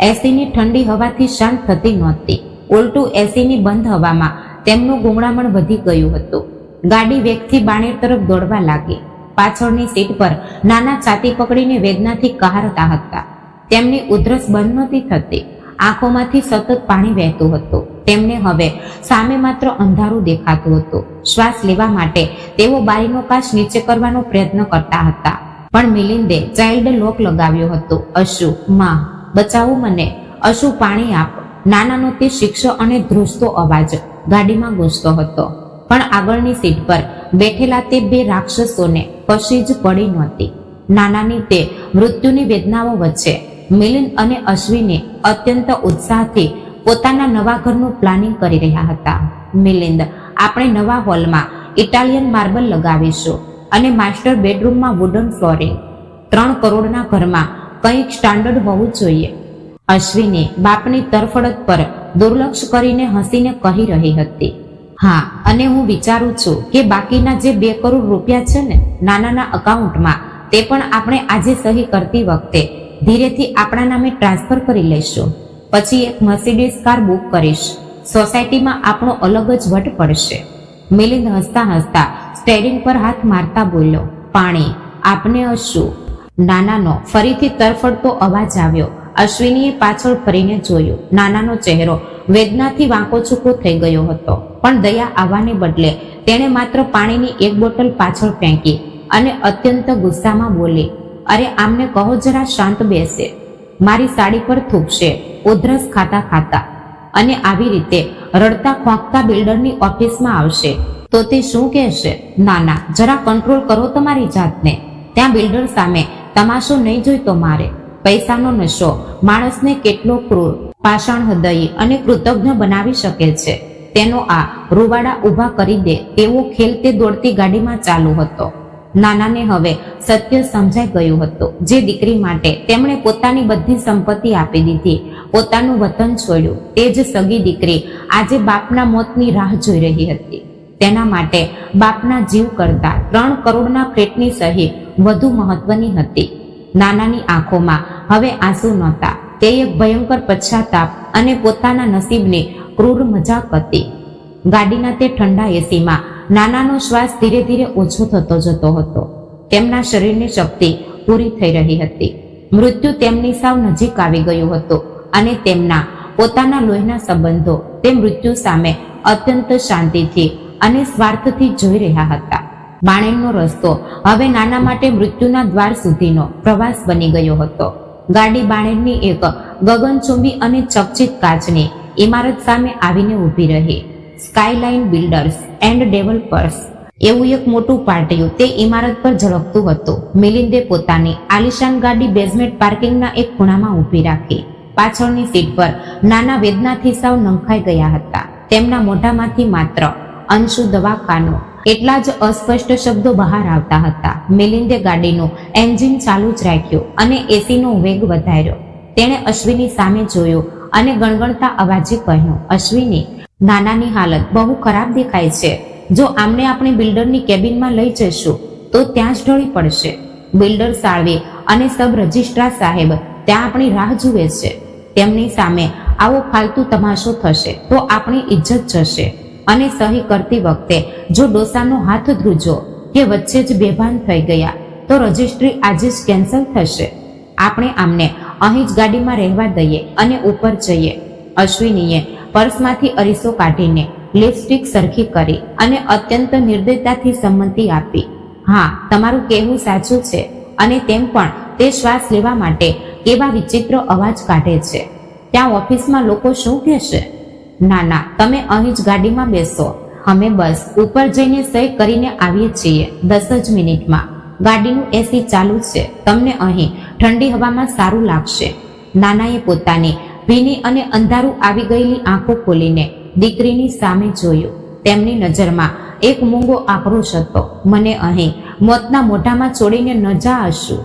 એસીની ઠંડી હવાથી શાંત થતી નહોતી. ઉલટું એસીની બંધ હવામાં તેમનું ગુંગળામણ વધી ગયું હતું. ગાડી વેગથી બાણેર તરફ દોડવા લાગી. પાછળની સીટ પર નાના છાતી પકડીને વેદનાથી કહારતા હતા. તેમની ઉધરસ બંધ નહોતી થતી. આંખોમાંથી સતત પાણી વહેતું હતું. તેમને હવે સામે માત્ર અંધારું દેખાતું હતું. શ્વાસ લેવા માટે તેઓ બારીનો કાચ નીચે કરવાનો પ્રયત્ન કરતા હતા, પણ મિલિંદે ચાઇલ્ડ લોક લગાવ્યો હતો. અશુ, માં, બચાવો મને. અશુ, પાણી આપ. નાનાનો તે શિક્ષ અને ધ્રુજતો અવાજ ગાડીમાં ગૂંજતો હતો. પણ આગળની સીટ પર બેઠેલા તે બે રાક્ષસોને કશી જ પડી નહોતી. નાનાની તે મૃત્યુની વેદનાઓ વચ્ચે મિલિંદ અને અશ્વિને અત્યંત ઉત્સાહથી પોતાના નવા ઘરનું પ્લાનિંગ કરી રહ્યા હતા. મિલિંદ, આપણે નવા હોલમાં ઇટાલિયન માર્બલ લગાવીશું અને માસ્ટર બેડરૂમમાં વુડન ફ્લોરિંગ. 3 કરોડના ઘરમાં કંઈક સ્ટાન્ડર્ડ હોવું જોઈએ. અશ્વિની બાપની તરફડત પર દુર્લક્ષ કરીને હસીને કહી રહી હતી. હા, અને હું વિચારું છું કે બાકીના જે 2 કરોડ રૂપિયા છે ને નાનાના અકાઉન્ટમાં, તે પણ આપણે આજે સહી કરતી વખતે ધીરેથી આપણા નામે ટ્રાન્સફર કરી લઈશું. પછી એક મર્સિડીઝ કાર બુક કરીશ. સોસાયટીમાં આપણો અલગ જ વટ પડશે. મિલિંદ હસતા હસતા સ્ટેરિંગ પર હાથ મારતા બોલ્યો. પાણી આપને. અશુ, નાનાનો ફરીથી તરફડતો અવાજ આવ્યો. અશ્વિનીએ પાછળ ફરીને જોયું. નાનાનો ચહેરો વેદનાથી વાંકો ચૂકો થઈ ગયો હતો, પણ દયા આવવાને બદલે તેણે માત્ર પાણીની એક બોટલ પાછળ ફેંકી અને અત્યંત ગુસ્સામાં બોલી, અરે આમને કહો જરા શાંત બેસે. મારી સાડી પર થૂકશે ઉધરસ ખાતા ખાતા, અને આવી રીતે રડતા ખોંખતા બિલ્ડરની ઓફિસમાં આવશે તો તે શું કહેશે? નાના, જરા કંટ્રોલ કરો તમારી જાતને. ત્યાં બિલ્ડર સામે તમાશો નહીં જોઈતો મારે. પૈસાનો નશો માણસને કેટલો ક્રૂર, પાષાણ હૃદયી અને કૃતજ્ઞ બનાવી શકે છે, તેનો આ રૂવાડા ઊભા કરી દે તેવો ખેલ તે દોડતી ગાડીમાં ચાલુ હતો. નાનાને હવે સત્ય સમજાઈ ગયું હતું. જે દીકરી માટે તેમણે પોતાની બધી સંપત્તિ આપી દીધી, પોતાનું વતન છોડ્યું, તે જ સગી દીકરી આજે બાપના મોતની રાહ જોઈ રહી હતી. તેના માટે બાપના જીવ કરતા 3 કરોડના ફ્લેટની સહી વધુ મહત્વની હતી. નાનાની આંખોમાં હવે આંસુ નહોતા. તે એક ભયંકર પશ્ચાતાપ અને પોતાના નસીબની ક્રૂર મજાક હતી. ગાડીના તે ઠંડા એસીમાં નાનાનો શ્વાસ ધીરે ધીરે ઓછો થતો જતો હતો. તેમના શરીરની શક્તિ પૂરી થઈ રહી હતી. મૃત્યુ તેમની સાવ નજીક આવી ગયું હતું અને તેમના પોતાના લોહીના સંબંધો તે મૃત્યુ સામે અત્યંત શાંતિથી અને સ્વાર્થથી જોઈ રહ્યા હતા. બાણેરનો રસ્તો હવે નાના માટે મૃત્યુના દ્વાર સુધીનો પ્રવાસ બની ગયો હતો. ગાડી બાણેરની એક ગગનચુંબી અને ચકચિત કાચની ઇમારત સામે આવીને ઊભી રહી. સ્કાયલાઇન બિલ્ડર્સ એન્ડ ડેવલપર્સ એવું એક મોટું પાટિયું તે ઇમારત પર ઝળકતું હતું. મિલિંદે પોતાની આલિશાન ગાડી બેઝમેન્ટ પાર્કિંગના એક ખૂણામાં ઊભી રાખી. પાછળની સીટ પર નાના વેદનાથી સાવ નંખાઈ ગયા હતા. તેમના મોઢામાંથી માત્ર અંશુ દવાખાનું એટલા જ અસ્પષ્ટ શબ્દો બહાર આવતા હતા. મિલિંદે ગાડીનું એન્જિન ચાલુ જ રાખ્યું અને એસીનો વેગ વધાર્યો. તેણે અશ્વિની સામે જોયું અને ગણગણતા અવાજે કહ્યું, અશ્વિની, નાનાની હાલત બહુ ખરાબ દેખાય છે. જો આમને આપણે બિલ્ડરની કેબિનમાં લઈ જઈશું તો ત્યાં જ ઢળી પડશે. બિલ્ડર સાળવી અને સબ રજિસ્ટ્રાર સાહેબ ત્યાં આપણી રાહ જુએ છે. તેમની સામે આવો ફાલતુ તમાશો થશે તો આપણી ઇજ્જત જશે. અને સહી કરતી વખતે જો ડોસાનો હાથ ધ્રુજો કે વચ્ચે જ બેભાન થઈ ગયા તો રજિસ્ટ્રી આજે જ કેન્સલ થશે. આપણે આમને અહીં જ ગાડીમાં રહેવા દઈએ અને ઉપર જઈએ. અશ્વિનીએ પર્સમાંથી અરીસો કાઢીને લિપસ્ટિક સરખી કરી અને અત્યંત નિર્દયતાથી સંમતિ આપી. હા, તમારું કહેવું સાચું છે. અને તેમ પણ તે શ્વાસ લેવા માટે કેવા વિચિત્ર અવાજ કાઢે છે. ત્યાં ઓફિસમાં લોકો શું કહેશે? ના ના, તમે અહીં જ ગાડીમાં બેસો. અમે બસ ઉપર જઈને સહી કરીને આવીએ છીએ 10 જ મિનિટમાં. ગાડીનું એસી ચાલુ છે. તમને અહીં ઠંડી હવામાં સારું લાગશે. નાનાએ પોતાની ભીની અને અંધારું આવી ગયેલી આંખો ખોલીને દીકરીની સામે જોયું. તેમની નજરમાં એક મૂંગો આક્રોશ હતો. મને અહીં મોતના મોઢામાં છોડીને ન જા અશુ,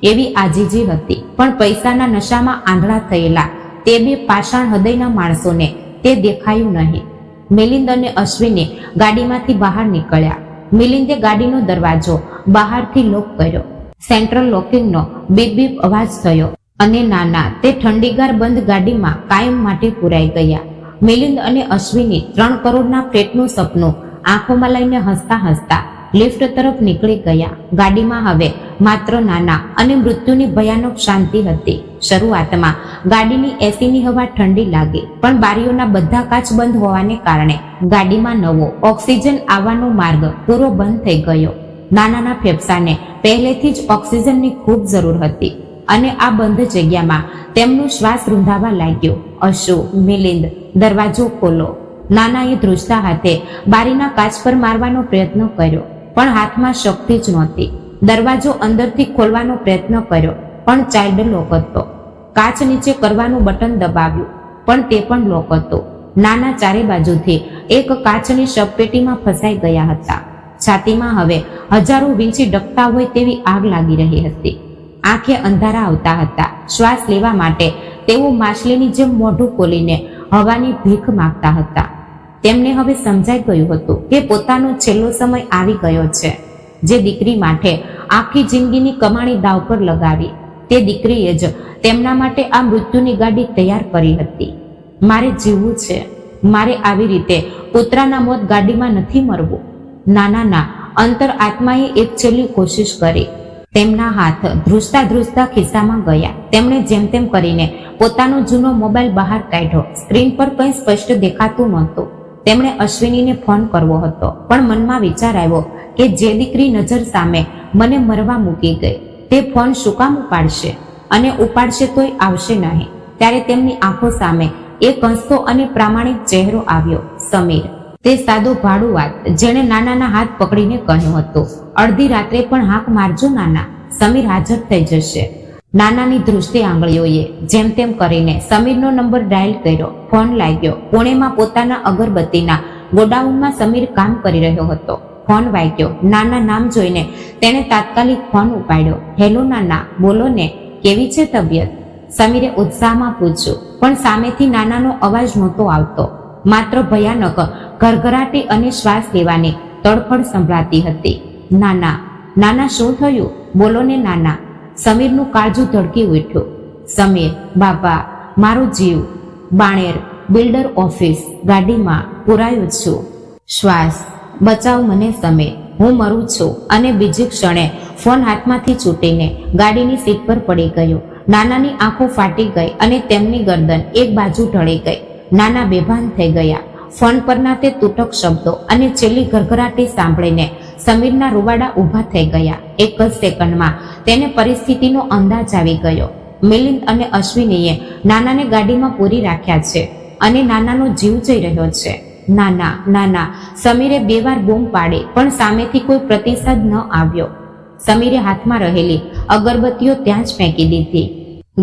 એવી આજીજી હતી. પણ પૈસાના નશામાં આંધળા થયેલા તે 2 પાષાણ હૃદયના માણસોને તે દેખાયું નહીં. મિલિંદ અને અશ્વિની ગાડીમાંથી બહાર નીકળ્યા. મિલિંદે ગાડીનો દરવાજો બહારથી લોક કર્યો. સેન્ટ્રલ લોકિંગનો બીપ બીપ અવાજ થયો અને નાના તે ઠંડીગાર બંધ ગાડીમાં કાયમ માટે પુરાઈ ગયા. મિલિંદ અને અશ્વિની 3 કરોડના ફ્લેટનું સપનું આંખોમાં લઈને હસતા હસતા લિફ્ટ તરફ નીકળી ગયા. ગાડીમાં હવે માત્ર નાના અને મૃત્યુની ભયાનક શાંતિ હતી. શરૂઆતમાં ગાડીની એસીની હવા ઠંડી લાગી, પણ બારીઓના બધા કાચ બંધ હોવાને કારણે ગાડીમાં નવો ઓક્સિજન આવવાનો માર્ગ પૂરો બંધ થઈ ગયો. નાનાના ફેફસાને પહેલેથી જ ઓક્સિજનની ખૂબ જરૂર હતી અને આ બંધ જગ્યામાં તેમનો શ્વાસ રૂંધાવા લાગ્યો. અશુ, મિલિંદ, દરવાજો ખોલો. નાનાએ ધ્રુજતા હાથે બારીના કાચ પર મારવાનો પ્રયત્ન કર્યો, પણ હાથમાં શક્તિ જ નહોતી. દરવાજો અંદરથી ખોલવાનો પ્રયત્ન કર્યો, પણ ચાઇલ્ડ લોક હતો. કાચ નીચે કરવાનું બટન દબાવ્યું, પણ તે પણ લોક હતો. નાના ચારે બાજુથી એક કાચની શબપેટીમાં ફસાઈ ગયા હતા. છાતીમાં હવે હજારો વીંછી ડકતા હોય તેવી આગ લાગી રહી હતી. આંખે અંધારા આવતા હતા. શ્વાસ લેવા માટે તેઓ માછલીની જેમ મોઢું ખોલીને હવાની ભીખ માંગતા હતા. તેમને હવે સમજાઈ ગયું હતું કે પોતાનો છેલ્લો સમય આવી ગયો છે. જે દીકરી માટે આખી જિંદગીની કમાણી દાવ પર લગાવી, તે દીકરીએ જ તેમના માટે આ મૃત્યુની ગાડી તૈયાર કરી હતી. મારે જીવવું છે, મારે આવી રીતે પુત્રના મોત ગાડીમાં નથી મરવું. નાનાના અંતર આત્માએ એક છેલ્લી કોશિશ કરી. તેમના હાથ ધ્રુજતા ધ્રુજતા ખિસ્સામાં ગયા. તેમણે જેમ તેમ કરીને પોતાનો જૂનો મોબાઈલ બહાર કાઢ્યો. સ્ક્રીન પર કંઈ સ્પષ્ટ દેખાતું નહોતું. તેમણે અશ્વિનીને ફોન કરવો હતો, પણ મનમાં વિચાર આવ્યો કે જે દીકરી નજર સામે મને મરવા મૂકી ગઈ, તે ફોન શું કામ ઉપાડશે, અને ઉપાડશે તોય આવશે નહીં. ત્યારે તેમની આંખો સામે એક હસતો અને પ્રામાણિક ચહેરો આવ્યો. સમીર, તે સાદો ભાડુઆત જેણે નાનાના હાથ પકડીને કહ્યું હતું, અડધી રાત્રે પણ હાંક મારજો નાના, સમીર હાજર થઈ જશે. નાનાની ધ્રુજતી આંગળીઓએ જેમ તેમ કરીને સમીરનો નંબર ડાયલ કર્યો. ફોન લાગ્યો. પુણેમાં પોતાના અગરબત્તીના ગોડાઉનમાં સમીર કામ કરી રહ્યો હતો. ફોન વાગ્યો. નાના નામ જોઈને તેણે તાત્કાલિક ફોન ઉપાડ્યો. હેલો નાના, બોલો ને, કેવી છે તબિયત? સમીરે ઉત્સાહમાં પૂછ્યું, પણ સામેથી નાનાનો અવાજ નહોતો આવતો. માત્ર ભયાનક ઘરઘરાટી અને શ્વાસ લેવાની તડફડ સંભળાતી હતી. નાના, નાના શું થયું? બોલો ને નાના. સમીરનું કાળજું ધડકી ઉઠ્યું. સમીર, બાબા, મારો જીવ બાણેર બિલ્ડર ઓફિસ ગાડીમાં પુરાયો છું. શ્વાસ બચાવ મને સમીર, હું મરું છું. અને બીજી ક્ષણે ફોન હાથમાંથી છૂટીને ગાડીની સીટ પર પડી ગયો. નાનાની આંખો ફાટી ગઈ અને તેમની ગરદન એક બાજુ ઢળી ગઈ. નાના બેભાન થઈ ગયા. ફોન પરના તે તૂટક શબ્દો અને છેલ્લી ઘરઘરાટી સાંભળીને સમીરના રૂવાડા ઊભા થઈ ગયા. એક જ સેકન્ડમાં તેને પરિસ્થિતિનો અંદાજ આવી ગયો. મિલિંદ અને અશ્વિનીએ નાનાને ગાડીમાં પૂરી રાખ્યા છે અને નાનાનો જીવ જઈ રહ્યો છે. નાના, નાના, સમીરે 2 વાર બૂમ પાડી, પણ સામેથી કોઈ પ્રતિસાદ ન આવ્યો. સમીરે હાથમાં રહેલી અગરબત્તીઓ ત્યાં જ ફેંકી દીધી.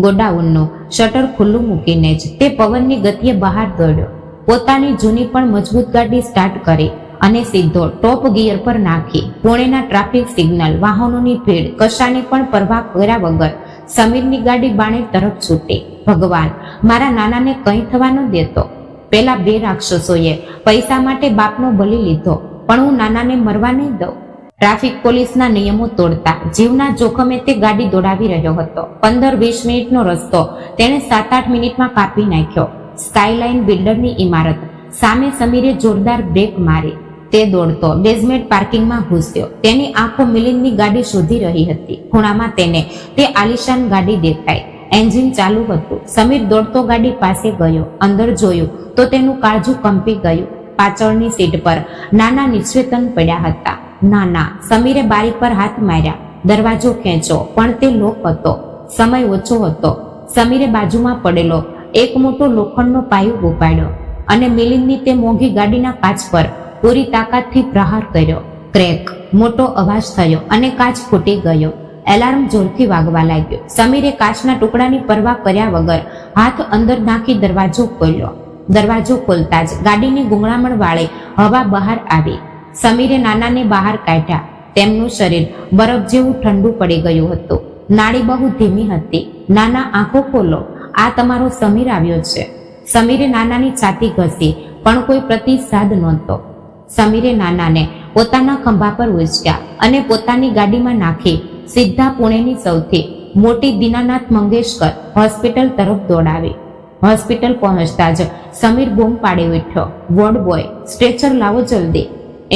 ગોડાઉનનું શટર ખુલ્લું મૂકીને જ તે પવનની ગતિએ બહાર દોડ્યો. પોતાની જૂની પણ મજબૂત ગાડી સ્ટાર્ટ કરી અને સીધો ટોપ ગિયર પર નાખી. પુણેના ટ્રાફિક સિગ્નલ, વાહનોની ભીડ, કશાની પણ પરવા કર્યા વગર સમીરની ગાડી બાણેર તરફ છૂટી. ભગવાન, મારા નાનાને કંઈ થવા ન દેતો. પેલા 2 રાક્ષસોએ પૈસા માટે બાપનો બલી લીધો, પણ હું નાનાને મરવા નહીં દઉં. ટ્રાફિક પોલીસના નિયમો તોડતા જીવના જોખમે તે ગાડી દોડાવી રહ્યો હતો. 15-20 મિનિટનો રસ્તો તેણે 7-8 મિનિટમાં કાપી નાખ્યો. સ્કાયલાઇન બિલ્ડરની ઇમારત સામે સમીરે જોરદાર બ્રેક મારી. તે દોડતો બેઝમેન્ટ પાર્કિંગમાં ઘૂસ્યો. તેની આંખો મિલિંદની ગાડી શોધી રહી હતી. ખૂણામાં તેને તે આલિશાન ગાડી દેખાઈ. એન્જિન ચાલુ હતું. સમીર દોડતો ગાડી પાસે ગયો. અંદર જોયું તો તેનું કાળજું કંપી ગયું. પાછળની સીટ પર નાના નિશ્ચેતન પડ્યા હતા. નાના, સમીરે બારી પર હાથ માર્યા. દરવાજો ખેંચો, પણ તે લોક હતો. સમય ઓછો હતો. સમીરે બાજુમાં પડેલો એક મોટો લોખંડનો પાયો ઉપાડ્યો અને મિલિંદની તે મોંઘી ગાડીના કાચ પર પૂરી તાકાતથી પ્રહાર કર્યો. ક્રેક મોટો અવાજ થયો અને કાચ ફૂટી ગયો. એલાર્મ જોરથી વાગવા લાગ્યો. સમીરે કાચના ટુકડાની પરવા કર્યા વગર હાથ અંદર નાખી દરવાજો ખોલ્યો. દરવાજો ખોલતા જ ગાડીની ગુંગળામણ વાળી હવા બહાર આવી. સમીરે નાનાને બહાર કાઢ્યા. તેમનું શરીર બરફ જેવું ઠંડુ પડી ગયું હતું. નાડી બહુ ધીમી હતી. નાના, આંખો ખોલો, આ તમારો સમીર આવ્યો છે. સમીરે નાનાની છાતી ઘસી, પણ કોઈ પ્રતિસાદ નહોતો. સમીરે નાનાને પોતાના ખંભા પર ઉંચક્યા અને પોતાની ગાડીમાં નાખી સીધા પુણેની સૌથી મોટી દીનાનાથ મંગેશકર હોસ્પિટલ તરફ દોડાવી. હોસ્પિટલ પહોંચતા જ સમીર બૂમ પાડી ઉઠ્યો, વોર્ડ બોય, સ્ટ્રેચર લાવો જલ્દી,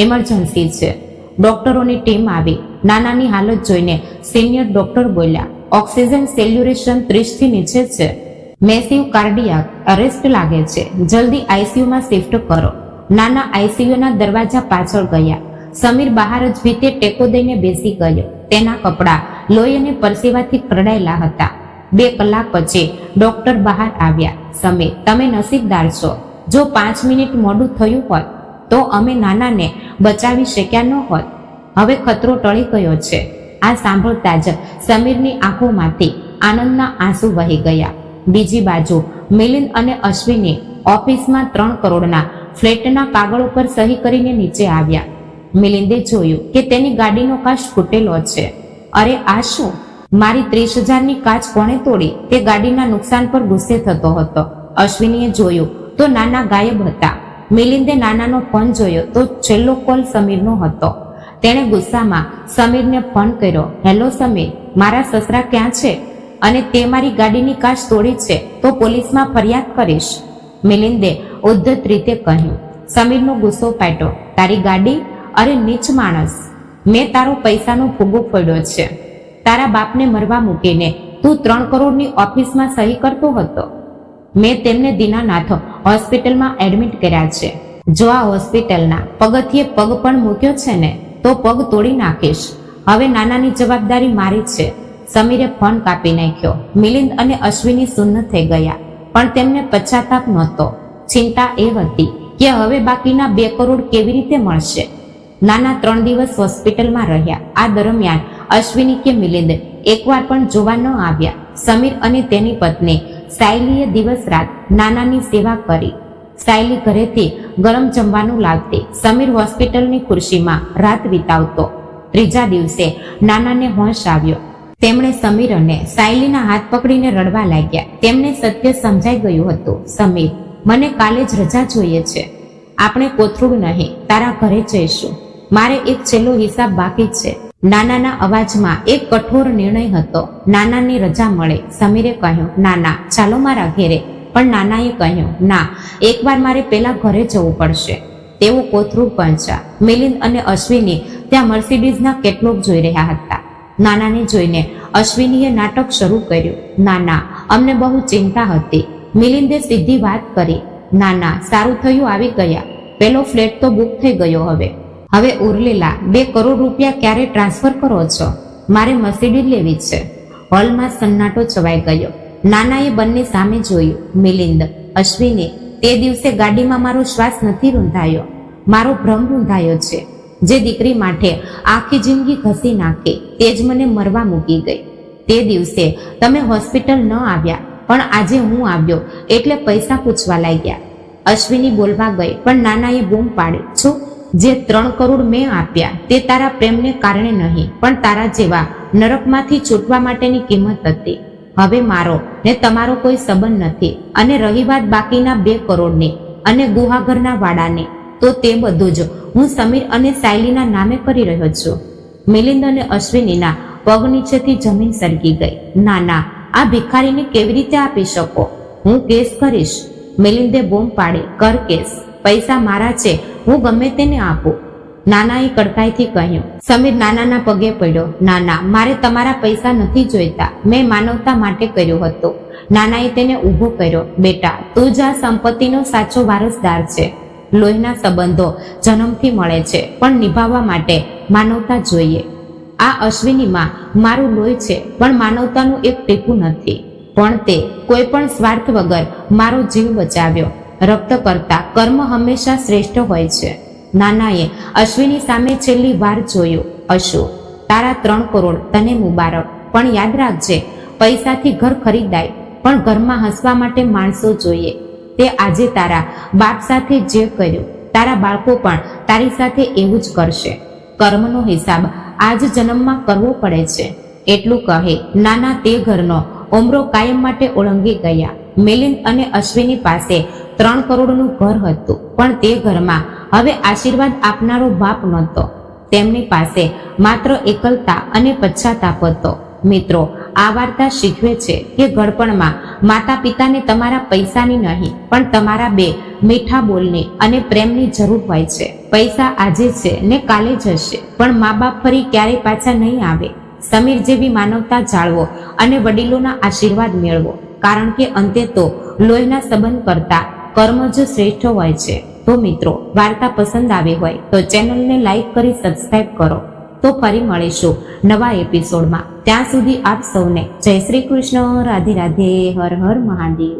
એમરજન્સી છે. ડોક્ટરોની ટીમ આવી. નાનાની હાલત જોઈને સિનિયર ડોક્ટર બોલ્યા, ઓક્સિજન સેલ્યુરેશન 30 થી નીચે છે, મેસિવ કાર્ડિયાક અરેસ્ટ લાગે છે, જલ્દી આઈસીયુમાં શિફ્ટ કરો. નાના આઈસીયુના દરવાજા પાછળ ગયા. સમીર બહાર જ ભીતે ટેકો દઈને બેસી ગયો. તેના કપડાં લોહી અને પરસેવાથી ખરડાયેલા હતા. 2 કલાક પછી ડોક્ટર બહાર આવ્યા. સમીર, તમે નસીબદાર છો. જો 5 મિનિટ મોડું થયું હોત તો અમે નાનાને બચાવી શક્યા ન હોત. હવે ખતરો ટળી ગયો છે. આ સાંભળતા જ સમીરની આંખોમાંથી આનંદના આંસુ વહી ગયા. બીજી બાજુ મિલિંદ અને અશ્વિની ઓફિસમાં 3 કરોડના ફ્લેટના કાગળો પર સહી કરીને નીચે આવ્યા. મિલિંદે જોયું કે તેની ગાડીનો કાચ ફૂટેલો છે. અરે આ શું? મારી 30,000ની કાચ કોણે તોડી? તે ગાડીના નુકસાન પર ગુસ્સે થતો હતો. અશ્વિનીએ જોયું તો નાના ગાયબ હતા. મિલિંદે નાનાનો ફોન જોયો તો છેલ્લો કોલ સમીરનો હતો. તેણે ગુસ્સામાં સમીરને ફોન કર્યો, હેલો સમીર, મારા સસરા ક્યાં છે? અને તે મારી ગાડીની કાચ તોડી છે તો પોલીસમાં ફરિયાદ કરીશ. મિલિંદે ઉદ્ધત રીતે કહ્યું. સમીરનો ગુસ્સો પાટ્યો, તારી ગાડી? અરે નીચ માણસ, મેં તારો પૈસાનો ફૂગો ફોડ્યો છે. તારા બાપને મરવા મૂકીને તું 3 કરોડની ઓફિસમાં સહી કરતો હતો. મેં તેમને દીનાનાથ હોસ્પિટલમાં એડમિટ કર્યા છે. જો આ હોસ્પિટલના પગથિયે પગ પણ મૂક્યો છે ને તો પગ તોડી નાખીશ. હવે નાનાની જવાબદારી મારી છે. સમીરે ફોન કાપી નાખ્યો. મિલિંદ અને અશ્વિની શૂન્ય થઈ ગયા, પણ તેમને પશ્ચાતાપ નહોતો. ચિંતા એ હતી કે હવે બાકીના 2 કરોડ કેવી રીતે મળશે. નાના 3 દિવસ હોસ્પિટલમાં રહ્યા. આ દરમિયાન અશ્વિની કે મિલિંદ એકવાર પણ જોવા ન આવ્યા. સમીર અને તેની પત્ની સાયલીએ દિવસ રાત નાનાની સેવા કરી. સાયલી ઘરેથી ગરમ જમવાનું લાવતી. સમીર હોસ્પિટલની ખુરશીમાં રાત વિતાવતો. 3જા દિવસે નાનાને હોશ આવ્યો. તેમણે સમીર અને સાયલીના હાથ પકડીને રડવા લાગ્યા. તેમને સત્ય સમજાઈ ગયું હતું. સમીર, મને કાલે જ રજા જોઈએ છે. આપણે કોથરૂડ નહીં, તારા ઘરે જઈશું. મારે એક છેલ્લો હિસાબ બાકી છે. નાનાના અવાજમાં એક કઠોર નિર્ણય હતો. નાનાની રજા મળે. સમીરે કહ્યું, નાના ચાલો મારા ઘેરે. પણ નાનાએ કહ્યું, ના, એકવાર મારે પેલા ઘરે જવું પડશે. તેઓ કોથરૂડ પહોંચ્યા. મિલિંદ અને અશ્વિની ત્યાં મર્સિડીઝના કેટલોગ જોઈ રહ્યા હતા. નાનાને જોઈને અશ્વિનીએ નાટક શરૂ કર્યું. નાના, અમને બહુ ચિંતા હતી. મિલિંદે સીધી વાત કરી. નાના, સારું થયું આવી ગયા. પેલો ફ્લેટ તો બુક થઈ ગયો. હવે ઉરલેલા 2 કરોડ રૂપિયા ક્યારે ટ્રાન્સફર કરો છો? મારે મર્સિડીઝ લેવી છે. હોલમાં સન્નાટો છવાઈ ગયો. નાનાએ બંને સામે જોયું. મિલિંદ, અશ્વિની, તે દિવસે ગાડીમાં મારો શ્વાસ નથી રૂંધાયો, મારો ભ્રમ રૂંધાયો છે. જે દીકરી માટે આખી જિંદગી ઘસી નાખી તે જ મને મરવા મૂકી ગઈ. તે દિવસે તમે હોસ્પિટલ ન આવ્યા, પણ આજે હું આવ્યો એટલે પૈસા પૂછવા લાગ્યા. અશ્વિની બોલવા ગઈ, પણ નાનાએ બૂમ પાડી, છું, જે 3 કરોડ મેં આપ્યા તે તારા પ્રેમને કારણે નહીં, પણ તારા જેવા નરકમાંથી છૂટવા માટેની કિંમત હતી. હવે મારો ને તમારો કોઈ સંબંધ નથી. અને રહી વાત બાકીના 2 કરોડની અને ગુહાગરના વાડાની, તો તે બધું જ હું સમીર અને સાયલીના નામે કરી રહ્યો છું. મિલિંદ અને અશ્વિનીના પગ નીચેથી જમીન સરકી ગઈ. નાના, આ ભિખારીને કેવી રીતે આપી શકો? હું કેસ કરીશ. મિલિંદે બૂમ પાડી, કર કેસ. પૈસા મારા છે, હું ગમે તેને આપું. નાનાએ કડકાઈથી કહ્યું. સમીર નાનાના પગે પડ્યો. નાના, મારે તમારા પૈસા નથી જોઈતા. મેં માનવતા માટે કર્યું હતું. નાનાએ તેને ઊભો કર્યો. બેટા, તું જ આ સંપત્તિનો સાચો વારસદાર છે. લોહીના સંબંધો જન્મથી મળે છે, પણ નિભાવવા માટે માનવતા જોઈએ. આ અશ્વિનીમાં મારું લોહી છે, પણ માનવતાનું એક ટીપું નથી. પણ તે કોઈ પણ સ્વાર્થ વગર મારો જીવ બચાવ્યો. રક્ત કરતા કર્મ હંમેશા શ્રેષ્ઠ હોય છે. નાનાએ અશ્વિની સામે છેલ્લી વાર જોયું. અશુ, તારા 3 કરોડ તને મુબારક, પણ યાદ રાખજે, પૈસાથી ઘર ખરીદાય, પણ ઘરમાં હસવા માટે માણસો જોઈએ. તે આજે તારા બાપ સાથે જે કર્યું, તારા બાળકો પણ તારી સાથે એવું જ કરશે. કર્મનો હિસાબ આજ જન્મમાં કરવો પડે છે. એટલું કહે નાના તે ઘરનો ઉમરો કાયમ માટે ઓળંગી ગયા. મિલિંદ અને અશ્વિની પાસે 3 કરોડનું ઘર હતું, પણ તે ઘરમાં હવે આશીર્વાદ આપનારો બાપ નહોતો. તેમની પાસે માત્ર એકલતા અને પશ્ચાતાપ હતો. મિત્રો, આ વાર્તા શીખવે છે કે ઘડપણમાં માતા પિતાને તમારા પૈસાની નહીં પણ તમારા બે મીઠા બોલની અને પ્રેમની જરૂર હોય છે. પૈસા આજે છે ને કાલે જશે, પણ મા બાપ ફરી ક્યારેય પાછા નહીં આવે. સમીર જેવી માનવતા જાળવો અને વડીલોના આશીર્વાદ મેળવો, કારણ કે અંતે તો લોહીના સંબંધ કરતા કર્મ જ શ્રેષ્ઠ હોય છે. તો મિત્રો, વાર્તા પસંદ આવી હોય તો ચેનલને લાઈક કરી સબસ્ક્રાઇબ કરો. તો ફરી મળીશું નવા એપિસોડમાં. ત્યાં સુધી આપ સૌને જય શ્રી કૃષ્ણ, રાધે રાધે, હર હર મહાદેવ.